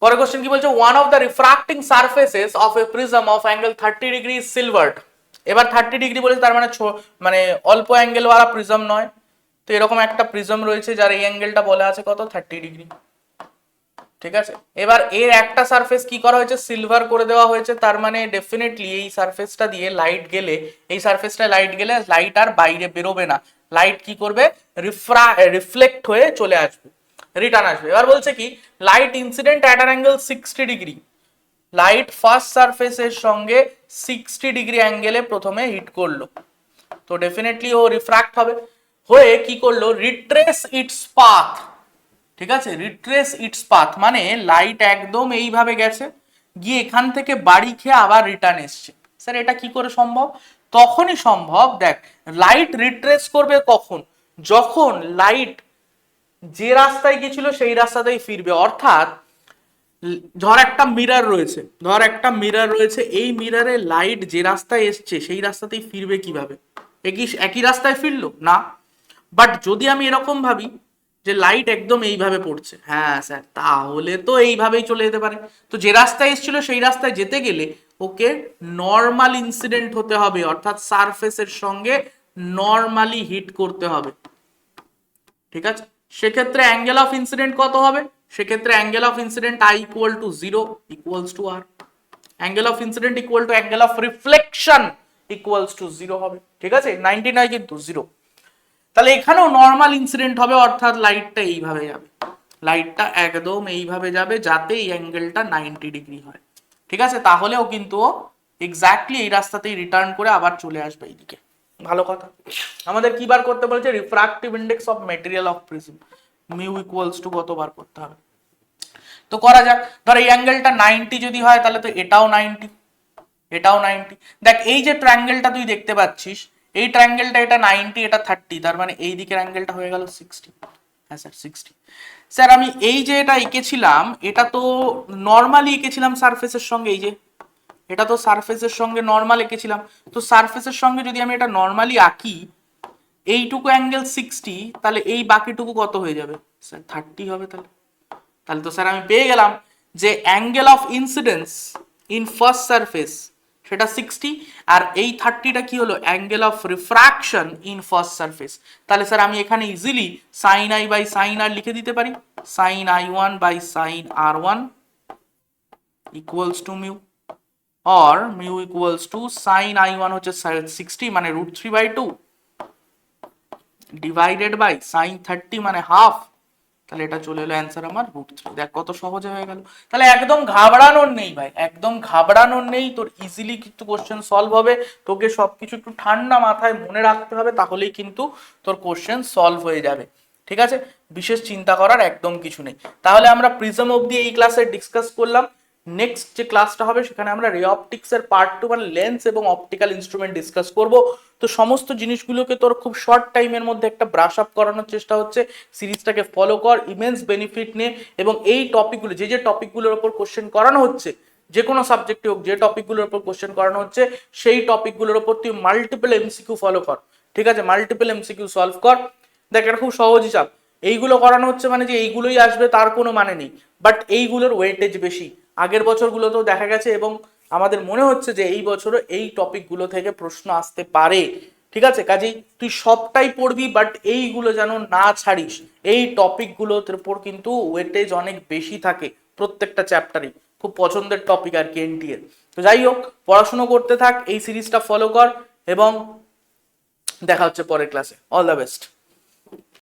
Speaker 1: পরের কোশ্চেন কি বলছে, one of the refracting surfaces of a prism of angle 30 degree is silvered. এবার 30 ডিগ্রি বলেছে, তার মানে মানে অল্প অ্যাঙ্গেল ওয়ালা প্রিজম নয়, তো এরকম একটা প্রিজম রয়েছে যার এই অ্যাঙ্গেলটা বলা আছে কত, 30 ডিগ্রি, ঠিক আছে। এবার এর একটা সারফেস কি করা হয়েছে, সিলভার করে দেওয়া হয়েছে, তার মানে ডেফিনেটলি এই সারফেসটা দিয়ে লাইট গেলে, এই সারফেসটা লাইট গেলে লাইট আর বাইরে বেরোবে না, লাইট কি করবে, রিফ্লেক্ট হয়ে চলে আসবে, রিটার্ন আসবে। এবার বলছে কি, light incident at an angle 60 degree, light first সারফেসের সঙ্গে 60 ডিগ্রি অ্যাঙ্গেলে প্রথমে হিট করলো, তো ডেফিনেটলি ও রিফ্র্যাক্ট হবে, হয়ে কি করলো, রিট্রেস ইটস পাথ, ঠিক আছে, রিট্রেস ইটস পাথ মানে লাইট একদম এইভাবে গেছে, গিয়ে এখান থেকে বাড়ি খেয়ে আবার রিটার্ন এসছে। স্যার এটা কি করে সম্ভব? তখনই সম্ভব, দেখ লাইট রিট্রেস করবে কখন, যখন লাইট যে রাস্তায় গেছিল সেই রাস্তাতেই ফিরবে, অর্থাৎ ধর একটা মিরর রয়েছে, এই মিররে লাইট যে রাস্তায় এসছে সেই রাস্তাতেই ফিরবে কিভাবে, একই রাস্তায় ফিরলো না, বাট যদি আমি এরকম ভাবি যে লাইট একদম এইভাবে পড়ছে, হ্যাঁ স্যার তাহলে তো এইভাবেই চলে যেতে পারে, তো যে রাস্তায় এসেছিল সেই রাস্তায় যেতে গেলে ওকে নর্মাল ইনসিডেন্ট হতে হবে, অর্থাৎ সারফেসের সঙ্গে নর্মালি হিট করতে হবে, ঠিক আছে। সেক্ষেত্রে অ্যাঙ্গেল অফ ইনসিডেন্ট কত হবে, সেক্ষেত্রে angle of incident I equal to 0 equals to R, angle of incident equal to angle of reflection equals to 0 হবে, ঠিক আছে, 90 নয় কিন্তু 0। তাহলে এখানেও নর্মাল ইনসিডেন্ট হবে, অর্থাৎ লাইটটা এইভাবে যাবে, লাইটটা একদম এইভাবে যাবে যাতে এই অ্যাঙ্গেলটা 90 ডিগ্রি হয়, ঠিক আছে, তাহলেও কিন্তু এক্স্যাক্টলি এই রাস্তাতেই রিটার্ন করে আবার চলে আসবে এইদিকে। ভালো কথা। আমাদের কি বার করতে বলেছে, refractive index of material of prism, mu equals to কত বার করতে হবে, তো করা যাক। ধর এই অ্যাঙ্গেলটা 90 যদি হয় তাহলে তো এটাও 90, এটাও 90, দেখ এই যে ট্রায়াঙ্গেলটা তুই দেখতে পাচ্ছিস, এই ট্রায়াঙ্গেলটা এটা 90 এটা 30, তার মানে এই দিকের অ্যাঙ্গেলটা হয়ে গেল 60, হ্যাঁ স্যার 60। স্যার আমি এই যে এটা এঁকেছিলাম এটা তো নর্মালি এঁকেছিলাম সারফেসের সঙ্গে, এই যে এটা তো সারফেসের সঙ্গে নর্মাল এঁকেছিলাম, তো সারফেসের সঙ্গে যদি আমি এটা নর্মালি আঁকি, এইটুকু অ্যাঙ্গেল 60, তাহলে এই বাকিটুকু কত হয়ে যাবে স্যার, 30 হবে, তাহলে তাহলে তো স্যার আমি পেয়ে গেলাম যে angle of incidence in first surface সেটা 60, আর এই 30টা কি হলো, angle of refraction in first surface. তাহলে স্যার আমি এখানে easily sine i by sine r লিখে দিতে পারি, sine I1 by sine R1 equals to mu, or mu equals to sine i1 হচ্ছে 60 মানে √3/2 ডিভাইডেড বাই সাইন 30 মানে হাফ, তাহলে এটা চলে এলো অ্যান্সার আমার √3। দেখ কত সহজে হয়ে গেল। তাহলে একদম ঘাবড়ানোর নেই ভাই, একদম ঘাবড়ানোর নেই, তোর ইজিলি কিন্তু কোশ্চেন সলভ হবে। তোকে সবকিছু একটু ঠান্ডা মাথায় মনে রাখতে হবে, তাহলেই কিন্তু তোর কোশ্চেন সলভ হয়ে যাবে। ঠিক আছে, বিশেষ চিন্তা করার একদম কিছু নেই। তাহলে আমরা প্রিজম অবধি এই ক্লাসে ডিসকাস করলাম। নেক্সট যে ক্লাসটা হবে সেখানে আমরা রে অপটিক্স এর পার্ট 2 মানে লেন্স এবং অপটিক্যাল ইনস্ট্রুমেন্ট ডিসকাস করব। তো সমস্ত জিনিসগুলোকে তোর খুব শর্ট টাইমের মধ্যে একটা ব্রাশ আপ করানোর চেষ্টা হচ্ছে। সিরিজটাকে ফলো কর, ইমেন্স বেনিফিট নে, এবং এই টপিকগুলো যে যে টপিকগুলোর উপর কোশ্চেন করানো হচ্ছে, যে কোনো সাবজেক্টে হোক যে টপিকগুলোর উপর কোশ্চেন করানো হচ্ছে সেই টপিকগুলোর উপর তুই মাল্টিপল এমসিকিউ ফলো কর। ঠিক আছে, মাল্টিপল এমসিকিউ সলভ কর। দেখ এটা খুব সহজ হিসাব, এইগুলো করানো হচ্ছে মানে যে এইগুলোই আসবে তার কোনো মানে নেই, বাট এইগুলোর ওয়েটেজ বেশি। আগের বছরগুলোতেও দেখা গেছে এবং আমাদের মনে হচ্ছে যে এই বছরও এই টপিকগুলো থেকে প্রশ্ন আসতে পারে। ঠিক আছে, কাজেই তুই সবটাই পড়বি, বাট এইগুলো যেন না ছাড়িস। এই টপিকগুলোর উপর কিন্তু ওয়েটেজ অনেক বেশি থাকে প্রত্যেকটা চ্যাপ্টারই, খুব পছন্দের টপিক আর কি এনটি এর। তো যাই হোক, পড়াশুনো করতে থাক, এই সিরিজটা ফলো কর, এবং দেখা হচ্ছে পরের ক্লাসে। All the best.